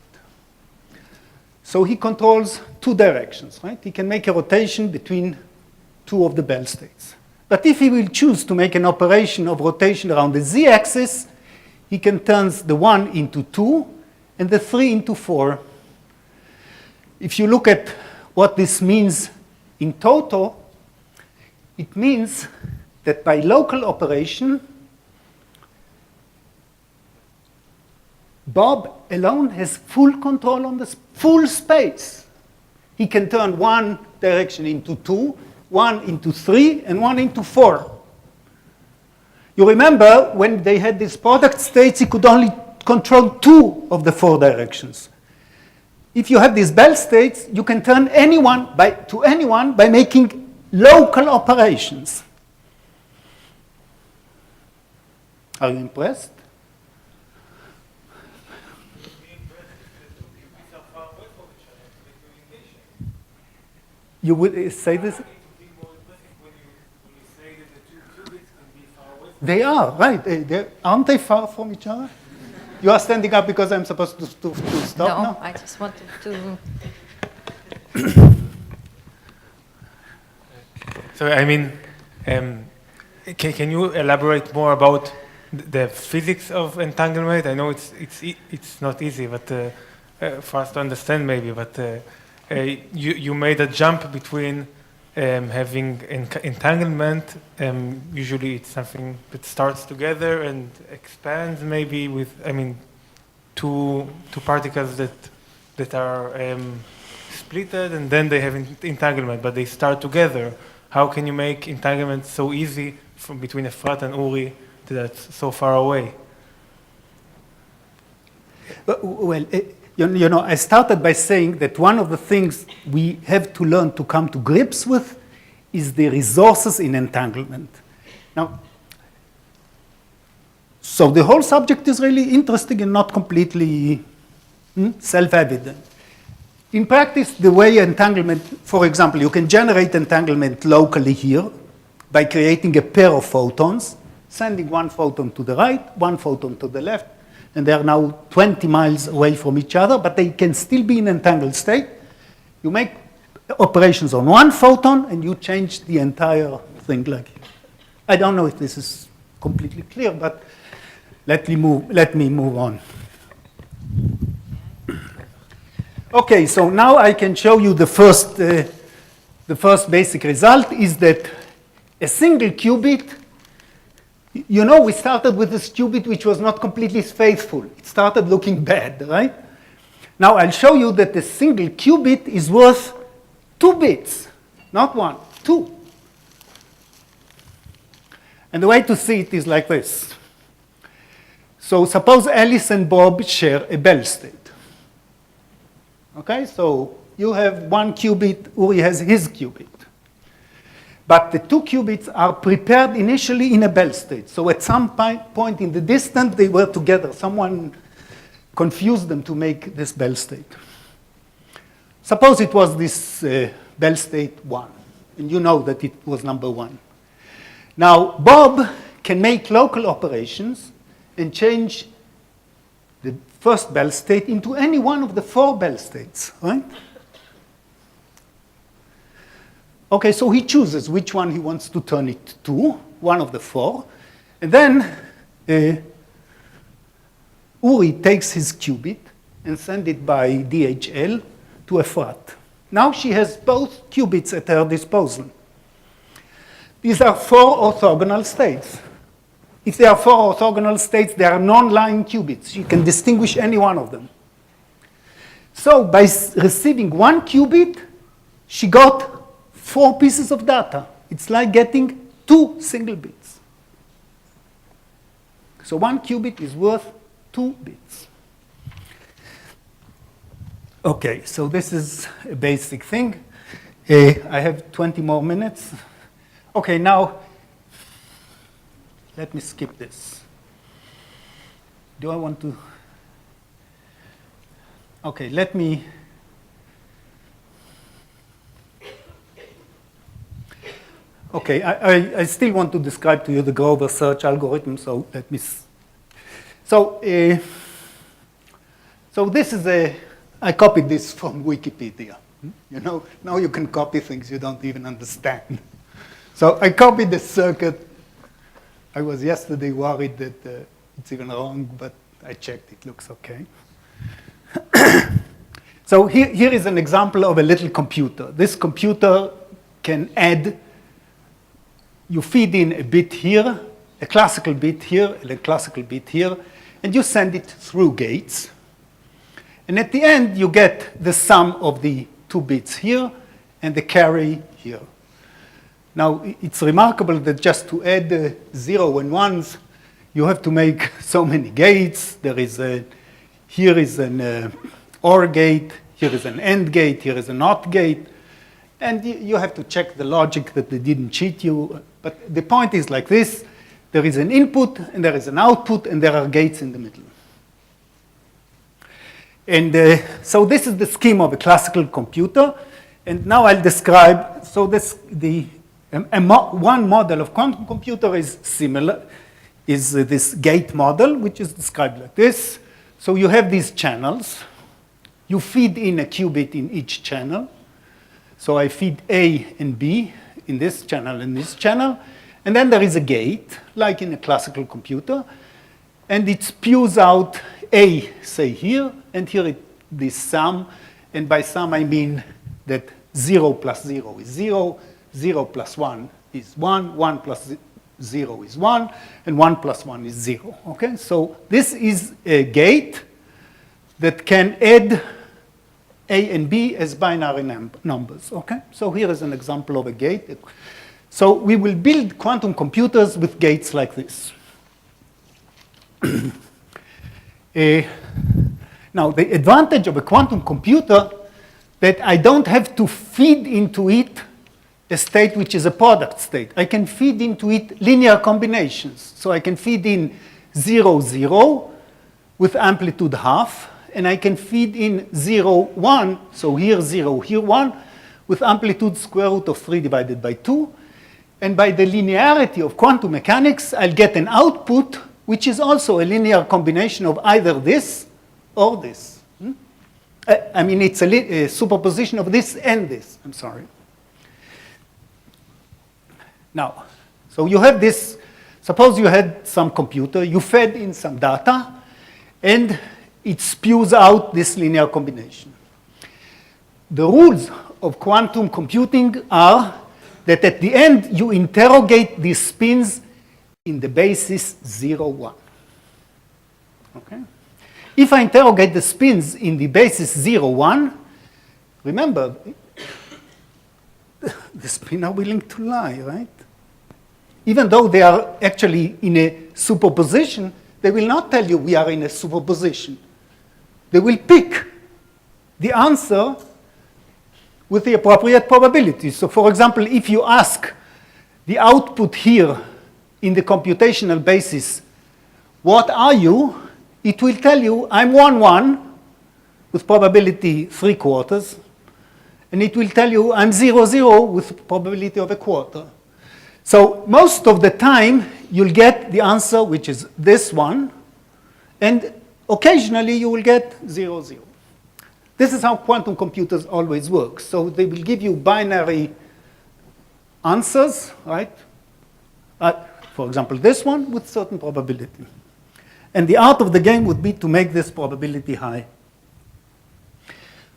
So he controls two directions, right? He can make a rotation between two of the Bell states. But if he will choose to make an operation of rotation around the z-axis, he can turn the 1 into 2 and the 3 into 4. If you look at what this means in total, it means that by local operation, Bob alone has full control on the full space. He can turn one direction into 2, 1 into 3, and 1 into 4. You remember when they had these product states, he could only control 2 of the 4 directions. If you have these Bell states, you can turn anyone to anyone by making local operations. Are you impressed? You would say this? They are, right. Aren't they far from each other? You are standing up because I'm supposed to stop now? No, I just wanted to... So, I mean, can you elaborate more about the physics of entanglement? I know it's not easy, but for us to understand maybe, but you made a jump between having entanglement. Usually it's something that starts together and expands maybe with, I mean, two particles that are splitted and then they have entanglement, but they start together. How can you make entanglement so easy from between Efrat and Uri that's so far away? Well, you know, I started by saying that one of the things we have to learn to come to grips with is the resources in entanglement. Now, so the whole subject is really interesting and not completely self-evident. In practice, the way entanglement, for example, you can generate entanglement locally here by creating a pair of photons, sending one photon to the right, one photon to the left, and they are now 20 miles away from each other, but they can still be in entangled state. You make operations on one photon, and you change the entire thing like here. I don't know if this is completely clear, but let me move on. Okay, so now I can show you the first basic result is that a single qubit, you know, we started with this qubit which was not completely faithful. It started looking bad, right? Now I'll show you that the single qubit is worth 2 bits, not 1, 2. And the way to see it is like this. So suppose Alice and Bob share a Bell state. Okay, so you have 1 qubit, Uri has his qubit. But the 2 qubits are prepared initially in a Bell state. So at some point in the distance, they were together. Someone confused them to make this Bell state. Suppose it was this Bell state 1, and you know that it was number 1. Now, Bob can make local operations and change the first Bell state into any one of the 4 Bell states, right? Okay, so he chooses which one he wants to turn it to, one of the 4. And then Uri takes his qubit and sends it by DHL to Efrat. Now she has both qubits at her disposal. These are 4 orthogonal states. If there are 4 orthogonal states, they are non-lying qubits. You can distinguish any one of them. So by receiving 1 qubit, she got 4 pieces of data. It's like getting 2 single bits. So 1 qubit is worth 2 bits. Okay, so this is a basic thing. I have 20 more minutes. Okay, now let me skip this. Do I want to? Okay, let me. Okay, I still want to describe to you the Grover search algorithm, so let me. So this is I copied this from Wikipedia. You know, now you can copy things you don't even understand. So I copied the circuit. I was yesterday worried that it's even wrong, but I checked, it looks okay. So here is an example of a little computer. This computer can add, you feed in a bit here, a classical bit here, and a classical bit here, and you send it through gates. And at the end, you get the sum of the 2 bits here and the carry here. Now, it's remarkable that just to add 0 and 1s, you have to make so many gates. There is here is an OR gate, here is an AND gate, here is a NOT gate. And you have to check the logic that they didn't cheat you. But the point is like this. There is an input, and there is an output, and there are gates in the middle. And so this is the scheme of a classical computer. And now I'll describe, so one model of quantum computer is similar, is this gate model, which is described like this. So you have these channels. You feed in a qubit in each channel. So I feed A and B in this channel and this channel. And then there is a gate, like in a classical computer. And it spews out A, say here, and here this sum. And by sum, I mean that 0 plus 0 is 0, 0 plus 1 is 1, 1 plus 0 is 1, and 1 plus 1 is 0. Okay, so this is a gate that can add A and B as binary numbers. Okay, so here is an example of a gate. So we will build quantum computers with gates like this. Now, the advantage of a quantum computer that I don't have to feed into it a state which is a product state. I can feed into it linear combinations. So I can feed in 0, 0 with amplitude half, and I can feed in 0, 1, so here 0, here 1, with amplitude square root of 3 divided by 2. And by the linearity of quantum mechanics, I'll get an output which is also a linear combination of either this or this. I mean, it's a superposition of this and this. I'm sorry. Now, so you have this. Suppose you had some computer, you fed in some data, and it spews out this linear combination. The rules of quantum computing are that at the end, you interrogate these spins in the basis 0, 1. Okay? If I interrogate the spins in the basis 0, 1, remember, the spins are willing to lie, right? Even though they are actually in a superposition, they will not tell you we are in a superposition. They will pick the answer with the appropriate probability. So for example, if you ask the output here in the computational basis, what are you? It will tell you I'm 1, 1 with probability 3/4, and it will tell you I'm 0, 0 with probability of 1/4. So most of the time, you'll get the answer, which is this one, and occasionally you will get 0, 0. This is how quantum computers always work. So they will give you binary answers, right? For example, this one with certain probability. And the art of the game would be to make this probability high.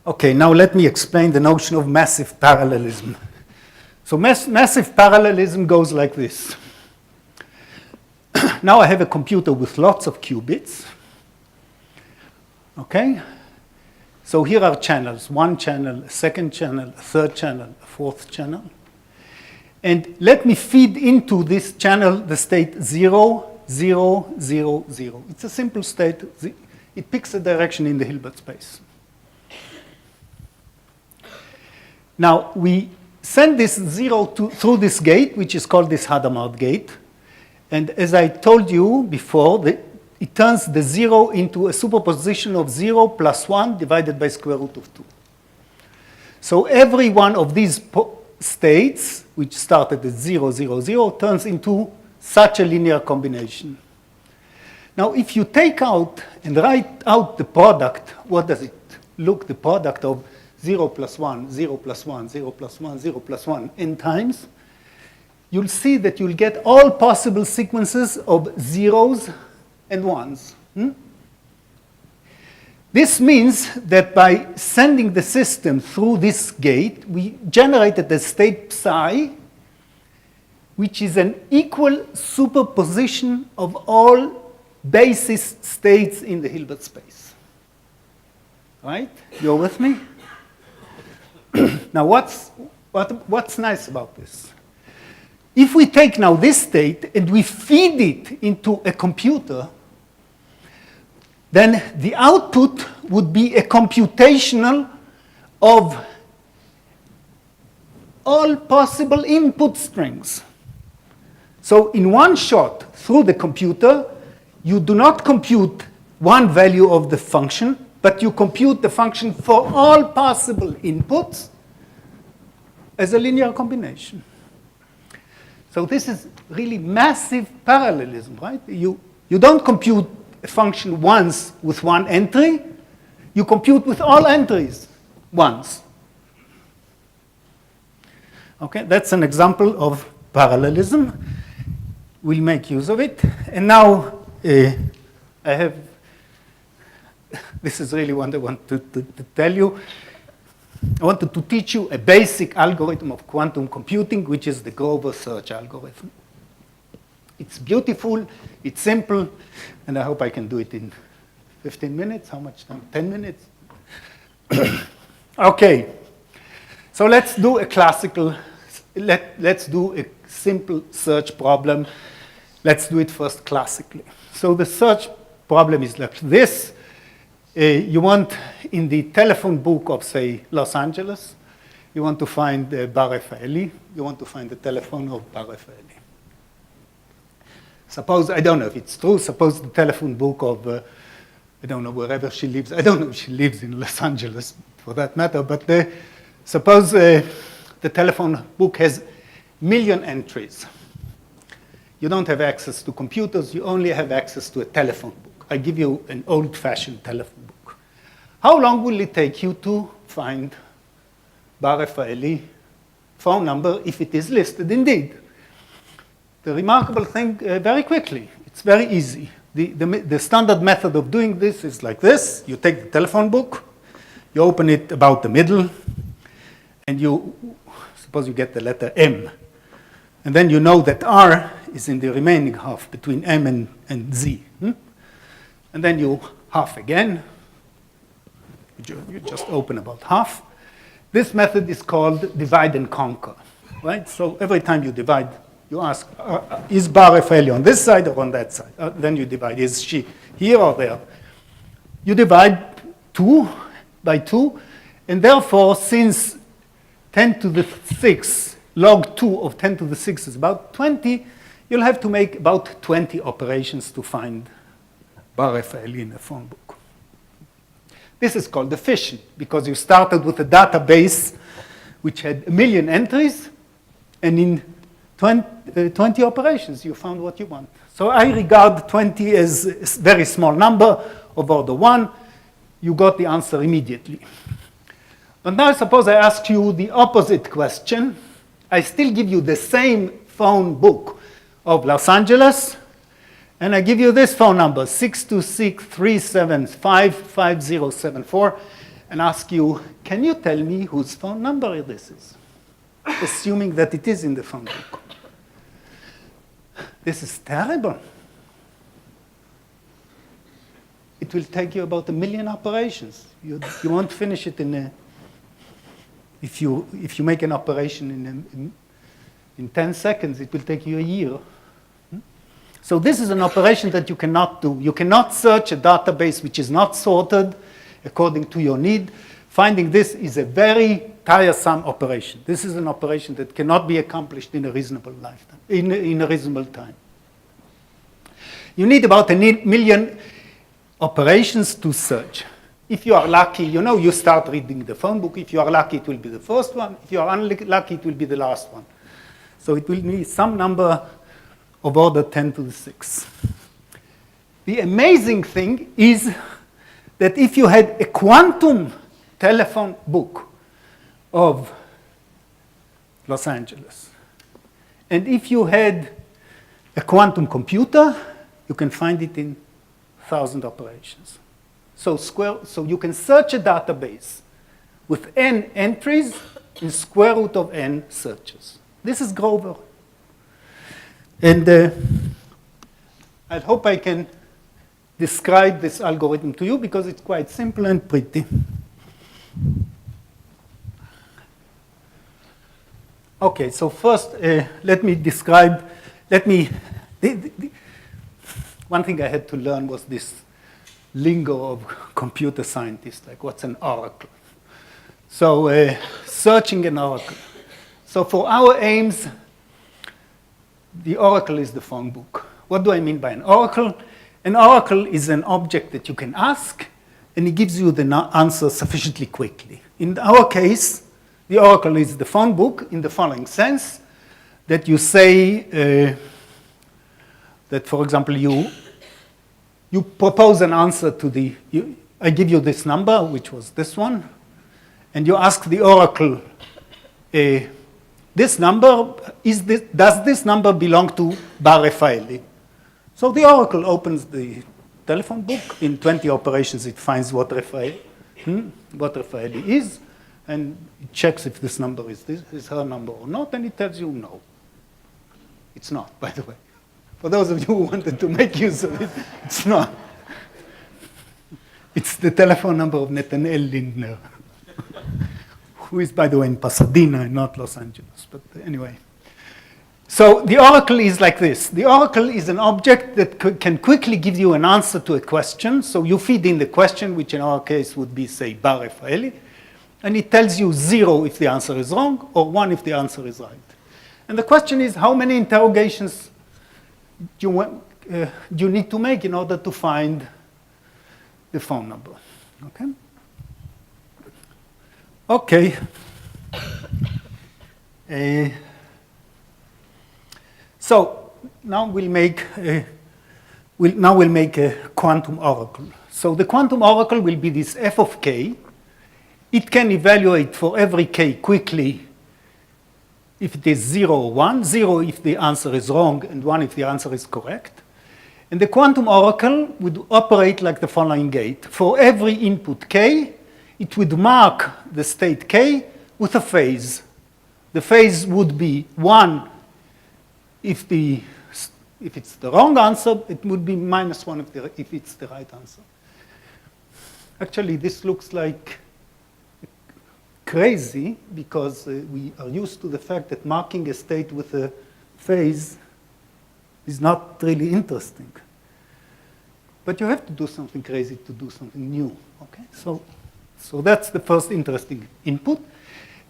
Okay, now let me explain the notion of massive parallelism. So massive parallelism goes like this. Now I have a computer with lots of qubits. Okay? So here are channels, one channel, a second channel, a third channel, a fourth channel. And let me feed into this channel the state 0, 0, 0, 0. It's a simple state. It picks a direction in the Hilbert space. Now we send this 0 through this gate, which is called this Hadamard gate. And as I told you before, it turns the 0 into a superposition of 0 plus 1 divided by square root of 2. So every one of these states, which started at 0, 0, 0, turns into such a linear combination. Now, if you take out and write out the product, what does it look? The product of 0 plus 1, 0 plus 1, 0 plus 1, 0 plus 1 n times, you'll see that you'll get all possible sequences of zeros and ones. This means that by sending the system through this gate, we generated a state psi, which is an equal superposition of all basis states in the Hilbert space. Right? You're with me? Now, what's nice about this? If we take now this state and we feed it into a computer, then the output would be a computational of all possible input strings. So in one shot through the computer, you do not compute one value of the function, but you compute the function for all possible inputs as a linear combination. So this is really massive parallelism, right? You don't compute a function once with one entry. You compute with all entries once. Okay, that's an example of parallelism. We'll make use of it. And now I have, this is really what I want to tell you. I wanted to teach you a basic algorithm of quantum computing, which is the Grover search algorithm. It's beautiful, it's simple, and I hope I can do it in 15 minutes. How much time? 10 minutes? Okay, so let's do a classical, let's do a simple search problem. Let's do it first classically. So the search problem is like this. You want, in the telephone book of, say, Los Angeles, you want to find Bar Raffaelli. You want to find the telephone of Bar Raffaelli. Suppose, I don't know if it's true, suppose the telephone book of, I don't know, wherever she lives. I don't know if she lives in Los Angeles, for that matter, but suppose the telephone book has 1 million entries. You don't have access to computers, you only have access to a telephone book. I give you an old-fashioned telephone book. How long will it take you to find Bar Raffaeli phone number if it is listed indeed? The remarkable thing, very quickly, it's very easy. The standard method of doing this is like this. You take the telephone book, you open it about the middle, and you, suppose you get the letter M. And then you know that R is in the remaining half between M and Z. And then you half again. You just open about half. This method is called divide and conquer, right? So every time you divide, you ask, is Bar Raffaeli on this side or on that side? Then you divide, is she here or there? You divide 2 by 2, and therefore, since 10 to the 6, log 2 of 10 to the 6 is about 20, you'll have to make about 20 operations to find Bar Raffaeli in a phone book. This is called efficient, because you started with a database which had 1 million entries, and in 20 operations, you found what you want. So I regard 20 as a very small number of order 1. You got the answer immediately. But now suppose I ask you the opposite question. I still give you the same phone book of Los Angeles, and I give you this phone number, 626-375-5074, and ask you, can you tell me whose phone number this is? Assuming that it is in the phone book. This is terrible. It will take you about 1 million operations. You won't finish it in a, if you make an operation in 10 seconds, it will take you a year. So this is an operation that you cannot do. You cannot search a database which is not sorted according to your need. Finding this is a very tiresome operation. This is an operation that cannot be accomplished in a reasonable lifetime, in a reasonable time. You need about 1 million operations to search. If you are lucky, you start reading the phone book. If you are lucky, it will be the first one. If you are unlucky, it will be the last one. So it will need some number of order 10 to the 6. The amazing thing is that if you had a quantum telephone book of Los Angeles, and if you had a quantum computer, you can find it in 1,000 operations. So you can search a database with n entries in square root of n searches. This is Grover. And I hope I can describe this algorithm to you because it's quite simple and pretty. Okay, so first let me describe, one thing I had to learn was this lingo of computer scientists, like what's an oracle? So searching an oracle. So for our aims, the oracle is the phone book. What do I mean by an oracle? An oracle is an object that you can ask, and it gives you the answer sufficiently quickly. In our case, the oracle is the phone book in the following sense, that you say that, for example, you propose an answer to I give you this number, which was this one, and you ask the oracle, this number, does this number belong to Bar Raffaeli? So the oracle opens the telephone book. In 20 operations, it finds what Raffaeli is, and it checks if this number is her number or not, and it tells you no. It's not, by the way. For those of you who wanted to make use of it, it's not. It's the telephone number of Nathaniel Lindner, who is, by the way, in Pasadena and not Los Angeles. But anyway. So the oracle is like this. The oracle is an object that can quickly give you an answer to a question. So you feed in the question, which in our case would be, say, Bar Raffaeli, and it tells you 0 if the answer is wrong or 1 if the answer is right. And the question is, how many interrogations do you need to make in order to find the phone number? Okay. Okay. So now we'll make a quantum oracle. So the quantum oracle will be this f of k. It can evaluate for every k quickly if it is 0 or 1, 0 if the answer is wrong, and 1 if the answer is correct. And the quantum oracle would operate like the following gate. For every input k, it would mark the state k with a phase. The phase would be 1 if it's the wrong answer, it would be -1 if it's the right answer. Actually, this looks like crazy because we are used to the fact that marking a state with a phase is not really interesting. But you have to do something crazy to do something new, okay? So that's the first interesting input.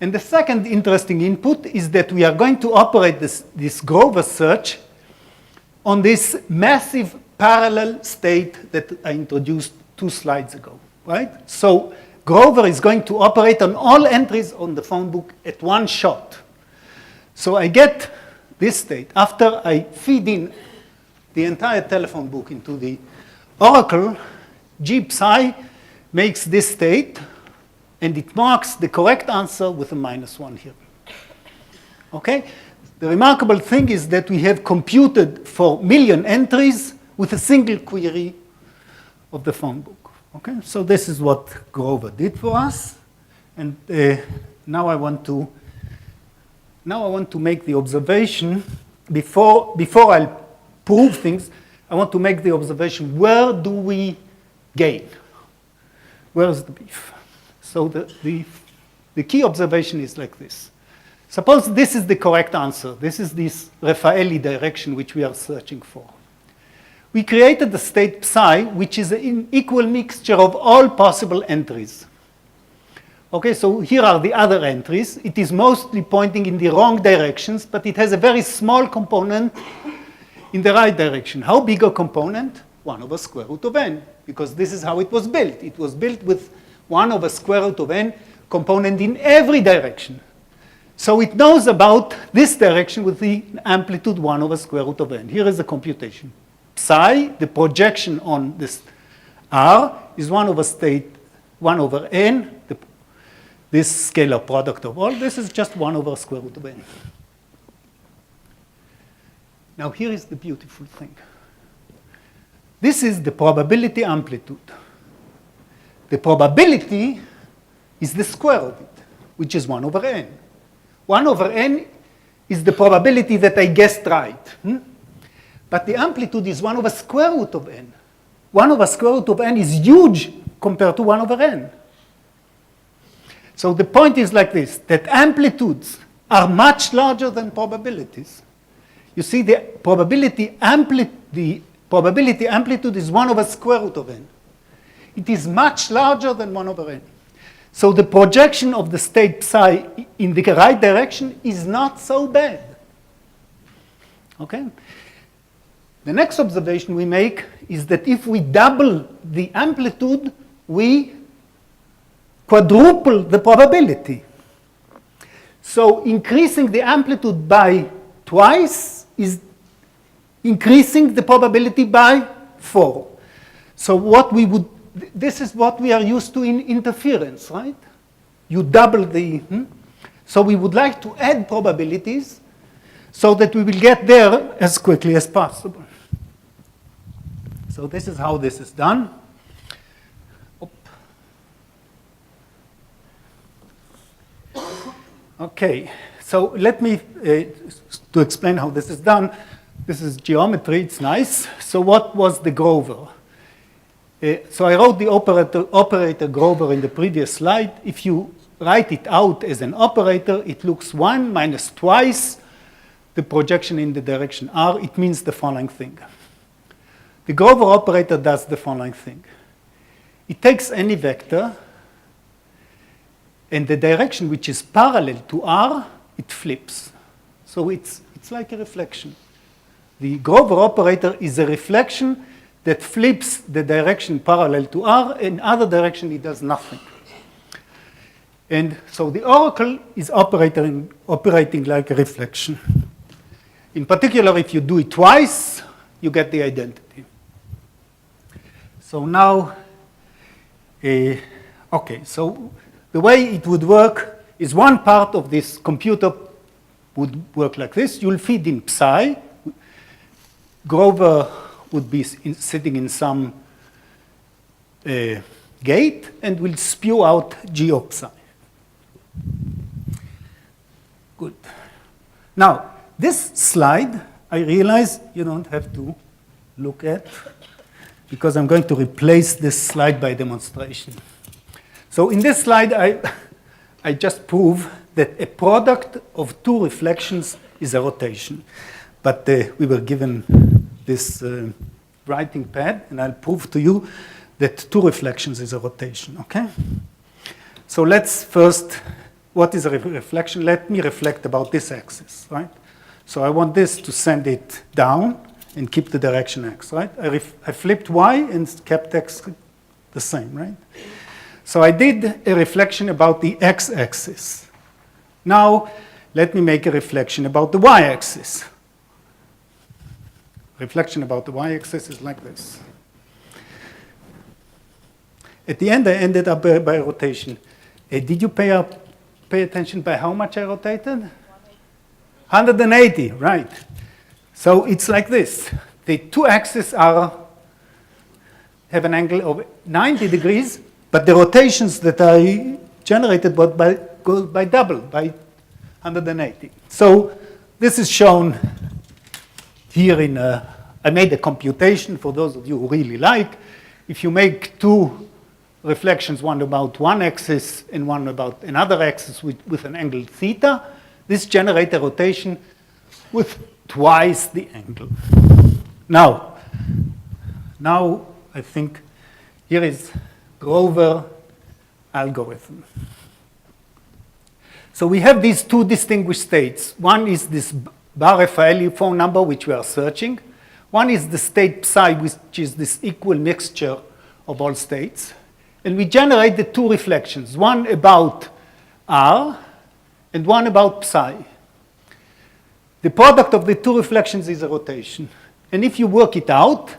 And the second interesting input is that we are going to operate this Grover search on this massive parallel state that I introduced 2 slides ago, right? So Grover is going to operate on all entries on the phone book at one shot. So I get this state. After I feed in the entire telephone book into the oracle, G psi makes this state, and it marks the correct answer with a -1 here. Okay? The remarkable thing is that we have computed for million entries with a single query of the phone book. Okay? So this is what Grover did for us. And now I want to make the observation, before I prove things, I want to make the observation, where do we gain? Where is the beef? So the key observation is like this. Suppose this is the correct answer. This is this Raffaelli direction which we are searching for. We created the state psi, which is an equal mixture of all possible entries. Okay, so here are the other entries. It is mostly pointing in the wrong directions, but it has a very small component in the right direction. How big a component? 1 over square root of n, because this is how it was built. It was built with 1 over square root of n component in every direction. So it knows about this direction with the amplitude 1 over square root of n. Here is the computation. Psi, the projection on this R, is 1 over n, this scalar product of all. This is just 1 over square root of n. Now here is the beautiful thing. This is the probability amplitude. The probability is the square of it, which is 1 over n. 1 over n is the probability that I guessed right. But the amplitude is 1 over square root of n. 1 over square root of n is huge compared to 1 over n. So the point is like this, that amplitudes are much larger than probabilities. You see, the probability amplitude is 1 over square root of n. It is much larger than 1 over n. So the projection of the state psi in the right direction is not so bad. Okay? The next observation we make is that if we double the amplitude, we quadruple the probability. So increasing the amplitude by twice is increasing the probability by 4. So this is what we are used to in interference, right? You double the, So we would like to add probabilities so that we will get there as quickly as possible. So this is how this is done. Okay, so let me, to explain how this is done, this is geometry, it's nice. So what was the Grover? So I wrote the operator Grover in the previous slide. If you write it out as an operator, it looks 1 minus twice the projection in the direction r. It means the following thing. The Grover operator does the following thing. It takes any vector, and the direction which is parallel to r, it flips. So it's like a reflection. The Grover operator is a reflection that flips the direction parallel to r. In other direction, it does nothing. And so the oracle is operating like a reflection. In particular, if you do it twice, you get the identity. So now Okay, so the way it would work is one part of this computer would work like this. You'll feed in psi. Grover would be sitting in some gate and will spew out G of psi. Good. Now, this slide, I realize you don't have to look at, because I'm going to replace this slide by demonstration. So in this slide, I just prove that a product of two reflections is a rotation. But we were given this writing pad, and I'll prove to you that two reflections is a rotation, okay? So let's first, what is a reflection? Let me reflect about this axis, right? So I want this to send it down and keep the direction x, right? I flipped y and kept x the same, right? So I did a reflection about the x-axis. Now, let me make a reflection about the y-axis. Reflection about the y-axis is like this. At the end, I ended up by rotation. Did you pay attention by how much I rotated? 180, right. So it's like this. The two axes have an angle of 90 degrees, but the rotations that I generated go by double, by 180. So this is shown here in I made a computation for those of you who really like. If you make two reflections, one about one axis and one about another axis with an angle theta, this generates a rotation with twice the angle. Now I think here is Grover algorithm. So we have these two distinguished states. One is this Bar-Raffaelli phone number, which we are searching. One is the state psi, which is this equal mixture of all states. And we generate the two reflections, one about R and one about psi. The product of the two reflections is a rotation. And if you work it out,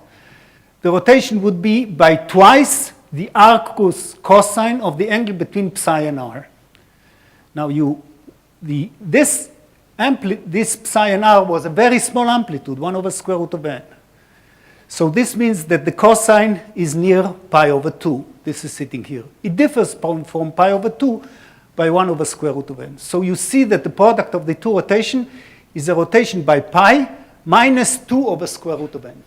the rotation would be by twice the arcus cosine of the angle between psi and R. Now, this psi and R was a very small amplitude, 1 over square root of n. So this means that the cosine is near pi over 2. This is sitting here. It differs from pi over 2 by 1 over square root of n. So you see that the product of the two rotation is a rotation by pi minus 2 over square root of n.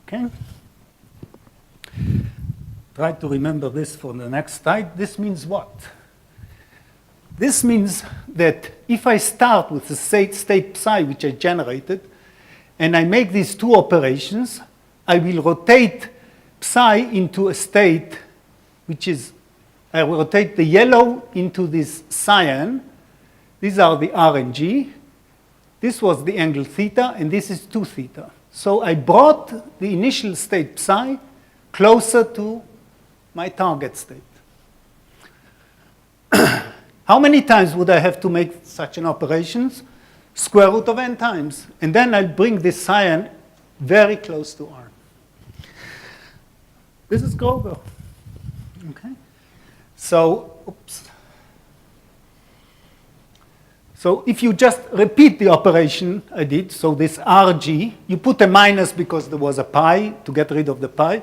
Okay? Try to remember this for the next slide. This means what? This means that if I start with the state psi, which I generated, and I make these two operations, I will rotate psi into a state which is, I will rotate the yellow into this cyan. These are the R and G. This was the angle theta, and this is 2 theta. So I brought the initial state psi closer to my target state. How many times would I have to make such an operation? Square root of n times. And then I'll bring this cyan very close to R. This is Grover. Okay? So, oops. So if you just repeat the operation I did, so this RG, you put a minus because there was a pi to get rid of the pi.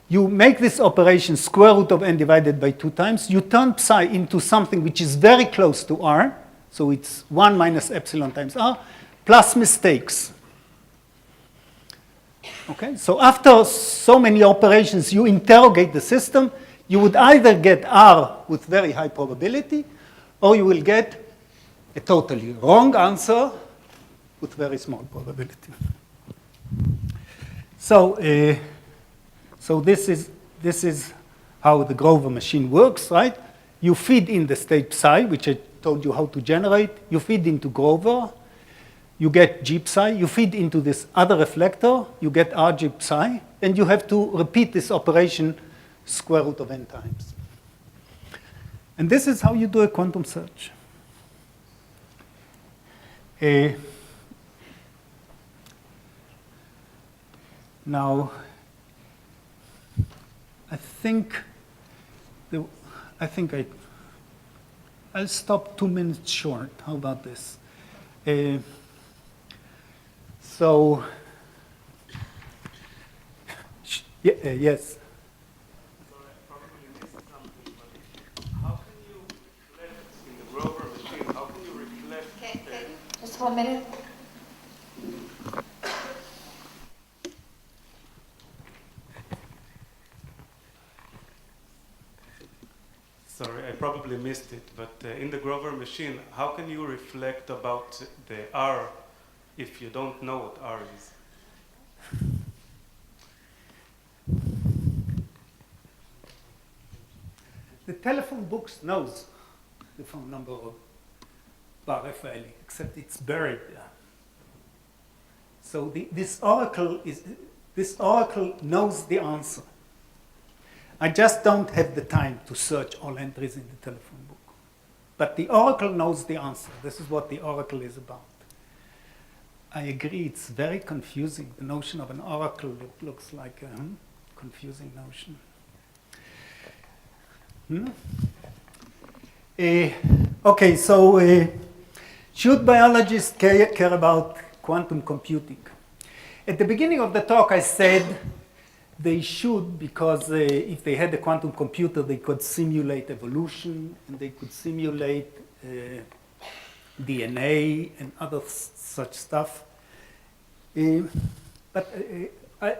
You make this operation square root of n divided by 2 times. You turn psi into something which is very close to R. So it's 1 minus epsilon times R, plus mistakes. Okay? So after so many operations, you interrogate the system. You would either get R with very high probability, or you will get a totally wrong answer with very small probability. So, so this is how the Grover machine works, right? You feed in the state psi, which I told you how to generate. You feed into Grover. You get G psi. You feed into this other reflector. You get RG psi. And you have to repeat this operation square root of n times. And this is how you do a quantum search. Now, I think I'll stop 2 minutes short. How about this? So, yes. Sorry, I probably missed something, but how can you reflect in the Grover machine? How can you reflect? Okay. Just 1 minute. Sorry, I probably missed it, but in the Grover machine, how can you reflect about the R if you don't know what R is? The telephone books knows the phone number of Bar Raffaelli, except it's buried there. So this oracle knows the answer. I just don't have the time to search all entries in the telephone book. But the oracle knows the answer. This is what the oracle is about. I agree, it's very confusing. The notion of an oracle looks like a confusing notion. Okay, so should biologists care about quantum computing? At the beginning of the talk, I said they should, because if they had a quantum computer, they could simulate evolution, and they could simulate DNA and other such stuff. But I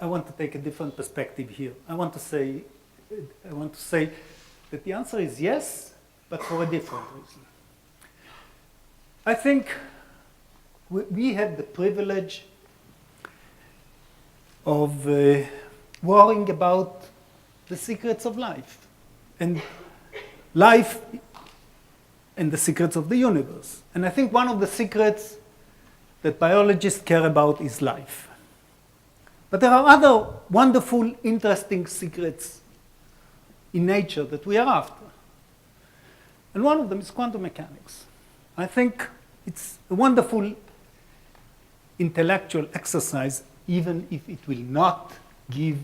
want to take a different perspective here. I want to say that the answer is yes, but for a different reason. I think we have the privilege of worrying about the secrets of life and the secrets of the universe. And I think one of the secrets that biologists care about is life. But there are other wonderful, interesting secrets in nature that we are after. And one of them is quantum mechanics. I think it's a wonderful intellectual exercise, even if it will not give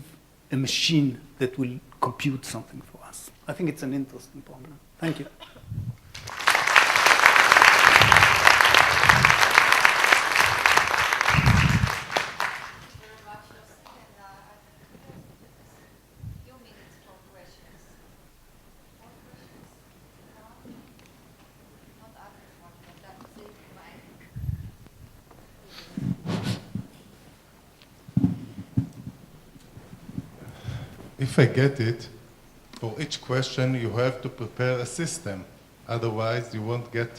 a machine that will compute something for us. I think it's an interesting problem. Thank you. If I get it, for each question you have to prepare a system. Otherwise you won't get,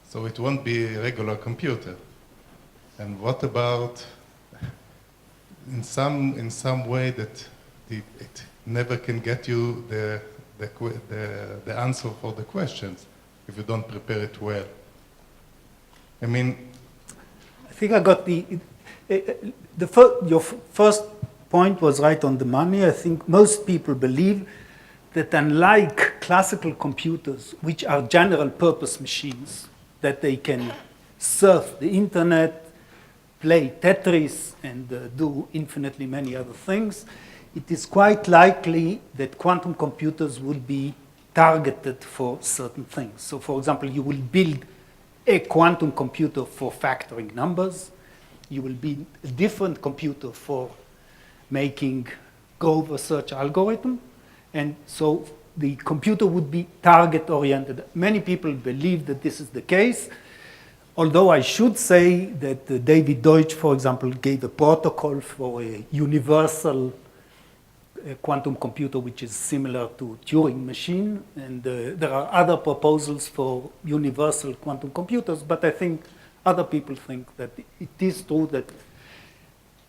so it won't be a regular computer. And what about in some way that it never can get you the answer for the questions if you don't prepare it well? I mean, I think I got your first point was right on the money. I think most people believe that unlike classical computers, which are general purpose machines, that they can surf the internet, play Tetris, and do infinitely many other things, it is quite likely that quantum computers will be targeted for certain things. So for example, you will build a quantum computer for factoring numbers. You will build a different computer for making Grover search algorithm. And so the computer would be target-oriented. Many people believe that this is the case, although I should say that David Deutsch, for example, gave a protocol for a universal quantum computer which is similar to Turing machine. And there are other proposals for universal quantum computers, but I think other people think that it is true that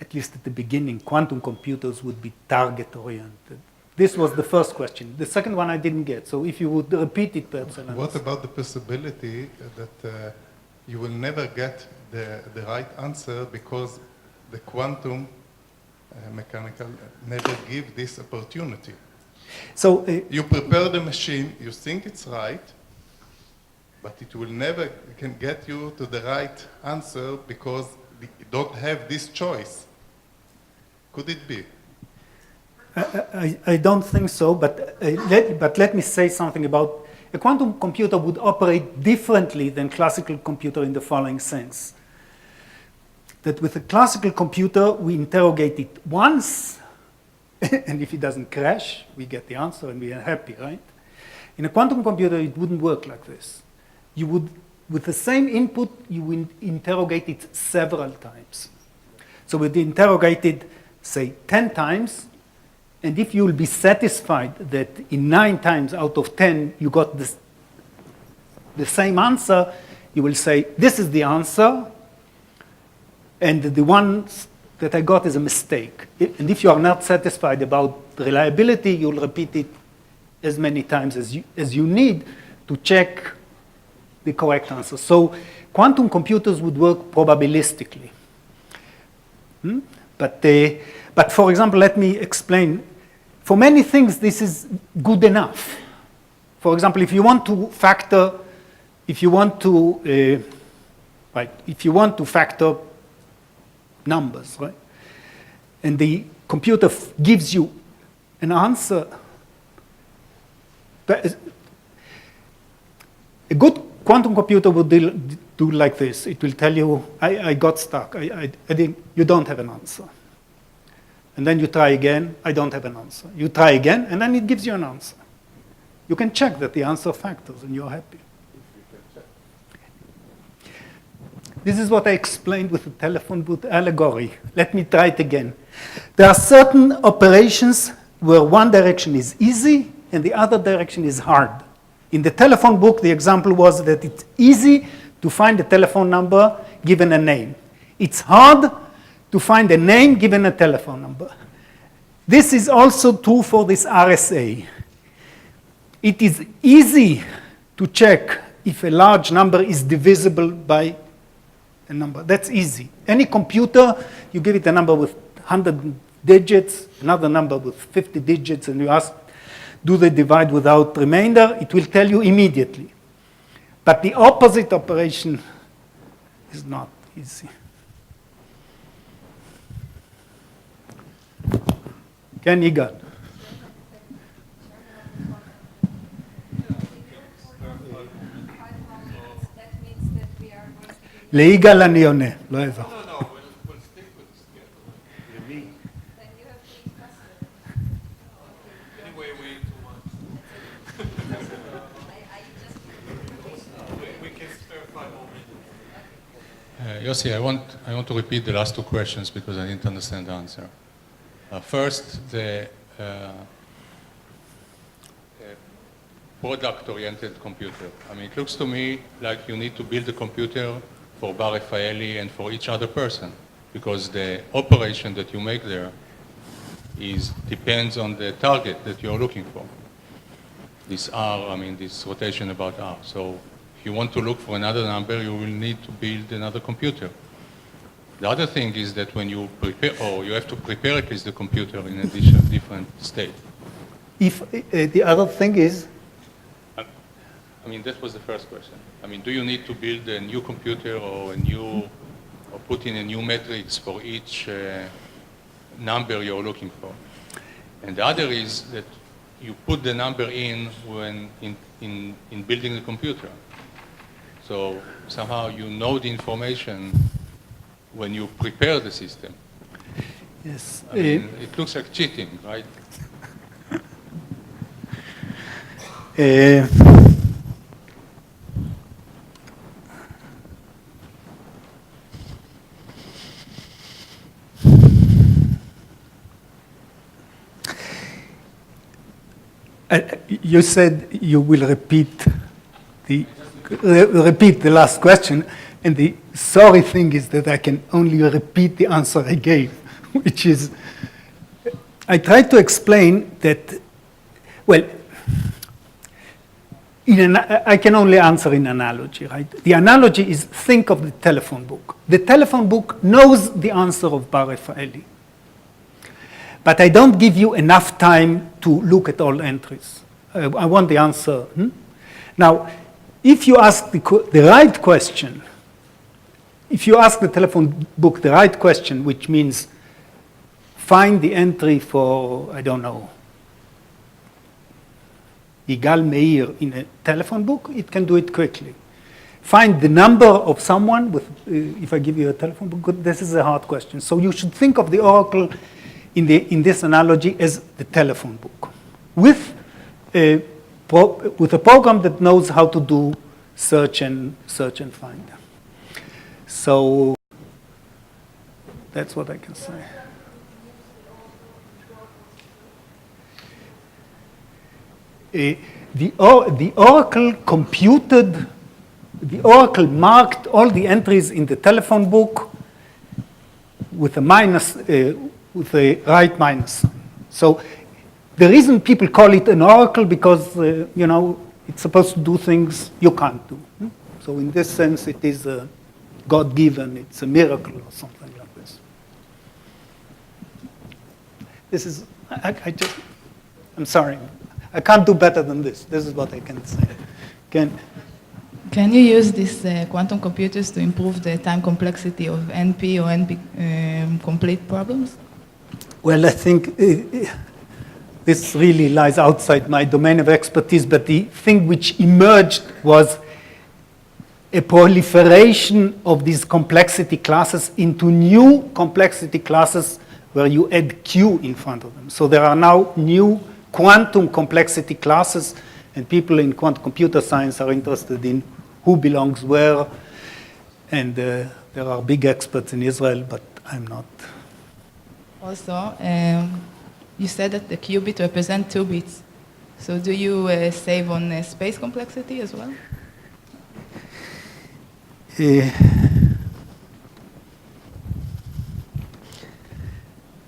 at least at the beginning, quantum computers would be target-oriented. This was the first question. The second one I didn't get, so if you would repeat it, perhaps. What about the possibility that you will never get the right answer because the quantum mechanical never give this opportunity? So you prepare the machine, you think it's right, but it will never can get you to the right answer because you don't have this choice. Could it be? I don't think so, but let me say something about a quantum computer would operate differently than classical computer in the following sense. That with a classical computer, we interrogate it once, and if it doesn't crash, we get the answer and we are happy, right? In a quantum computer, it wouldn't work like this. You would, with the same input, you would interrogate it several times. So we'd interrogate it, say, 10 times, and if you will be satisfied that in 9 times out of 10 you got the same answer, you will say, this is the answer, and the one that I got is a mistake. And if you are not satisfied about reliability, you'll repeat it as many times as you need to check the correct answer. So quantum computers would work probabilistically. But for example, let me explain. For many things, this is good enough. For example, if you want to factor, numbers, right? And the computer gives you an answer. A good quantum computer would do like this. It will tell you, I got stuck. I think you don't have an answer. And then you try again, I don't have an answer. You try again, and then it gives you an answer. You can check that the answer factors, and you're happy. This is what I explained with the telephone booth allegory. Let me try it again. There are certain operations where one direction is easy and the other direction is hard. In the telephone book, the example was that it's easy to find a telephone number given a name. It's hard to find a name given a telephone number. This is also true for this RSA. It is easy to check if a large number is divisible by a number. That's easy. Any computer, you give it a number with 100 digits, another number with 50 digits, and you ask, do they divide without remainder? It will tell you immediately. But the opposite operation is not easy. כן, יגאל. ליגאל אני עונה, לא הבא. Yossi, I want to repeat the last 2 questions because I didn't understand the answer. First, the product-oriented computer. I mean, it looks to me like you need to build a computer for Bar Raffaelli and for each other person, because the operation that you make there depends on the target that you're looking for. This R, I mean, this rotation about R. So if you want to look for another number, you will need to build another computer. The other thing is that when you prepare, or you have to prepare at least the computer in a different state. If the other thing is? I mean, that was the first question. I mean, do you need to build a new computer or put in a new matrix for each number you're looking for? And the other is that you put the number in when in building the computer. So somehow you know the information when you prepare the system. Yes. I mean, it looks like cheating, right? You said you will repeat the last question, and the sorry thing is that I can only repeat the answer I gave, which is, I tried to explain that, well, I can only answer in analogy, right? The analogy is, think of the telephone book. The telephone book knows the answer of Bar Raffaelli. But I don't give you enough time to look at all entries. I want the answer. Now, if you ask the right question, if you ask the telephone book the right question, which means find the entry for, I don't know, Yigal Meir in a telephone book, it can do it quickly. Find the number of someone with, if I give you a telephone book, this is a hard question. So you should think of the oracle in this analogy as the telephone book with a program that knows how to do search and find. So that's what I can say. The oracle computed, the oracle marked all the entries in the telephone book with a minus, with a right minus sign. So the reason people call it an oracle because, you know, it's supposed to do things you can't do. So in this sense, it is God-given, it's a miracle or something like this. This is, I'm sorry, I can't do better than this. This is what I can say. Can you use these quantum computers to improve the time complexity of NP or NP complete problems? Well, I think this really lies outside my domain of expertise, but the thing which emerged was a proliferation of these complexity classes into new complexity classes where you add Q in front of them. So there are now new quantum complexity classes, and people in quantum computer science are interested in who belongs where, and there are big experts in Israel, but I'm not. Also, you said that the qubit represents 2 bits. So do you save on space complexity as well?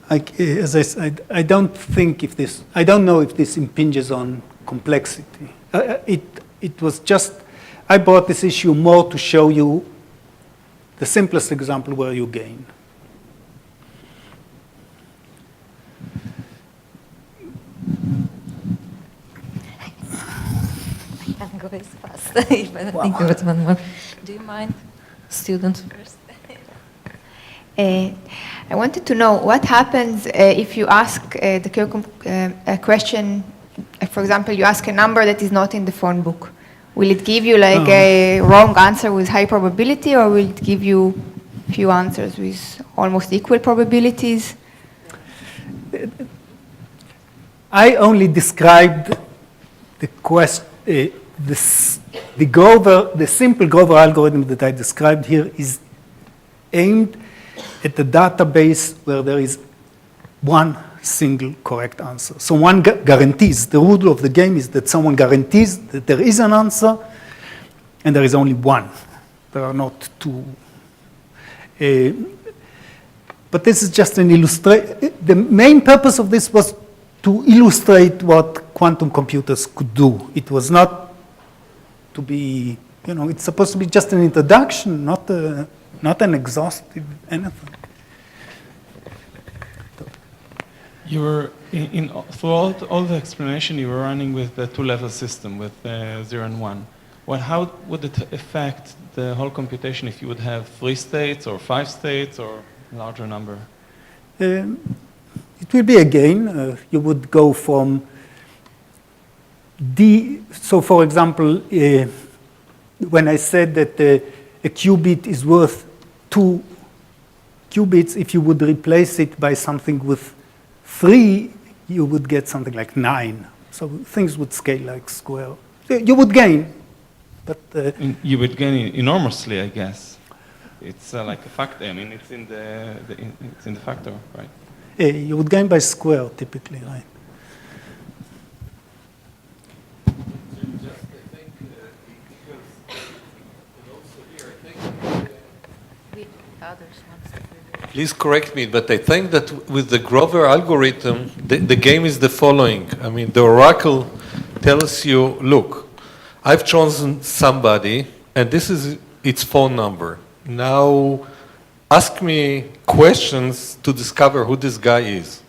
As I said, I don't know if this impinges on complexity. It was just, I brought this issue more to show you the simplest example where you gain. I can go as fast, but I think there was one more. Do you mind? Students first. I wanted to know what happens if you ask the a question, for example, you ask a number that is not in the phone book. Will it give you like a wrong answer with high probability, or will it give you few answers with almost equal probabilities? I only described the the simple Grover algorithm that I described here is aimed at the database where there is one single correct answer. So one guarantees, the rule of the game is that someone guarantees that there is an answer and there is only one. There are not two. But this is just an illustration. The main purpose of this was to illustrate what quantum computers could do. It was not to be, you know, it's supposed to be just an introduction, not an exhaustive anything. You were, throughout all the explanation, you were running with the two-level system with 0 and 1. Well, how would it affect the whole computation if you would have 3 states or 5 states or a larger number? It will be a gain. You would go from so for example, when I said that a qubit is worth 2 qubits, if you would replace it by something with 3, you would get something like 9. So things would scale like square. You would gain, but you would gain enormously, I guess. It's like a factor. I mean, it's in it's in the factor, right? You would gain by square typically, right? Please correct me, but I think that with the Grover algorithm, the game is the following. I mean, the oracle tells you, look, I've chosen somebody, and this is its phone number. Now, ask me questions to discover who this guy is.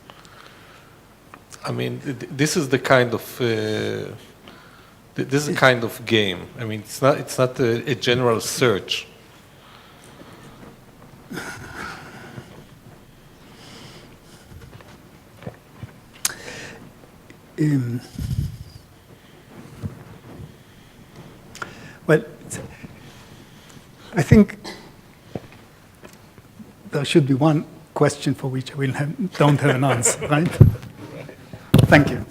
I mean, this is the kind of game. I mean, it's not a general search. Well, I think there should be one question for which I don't have an answer, right? Thank you.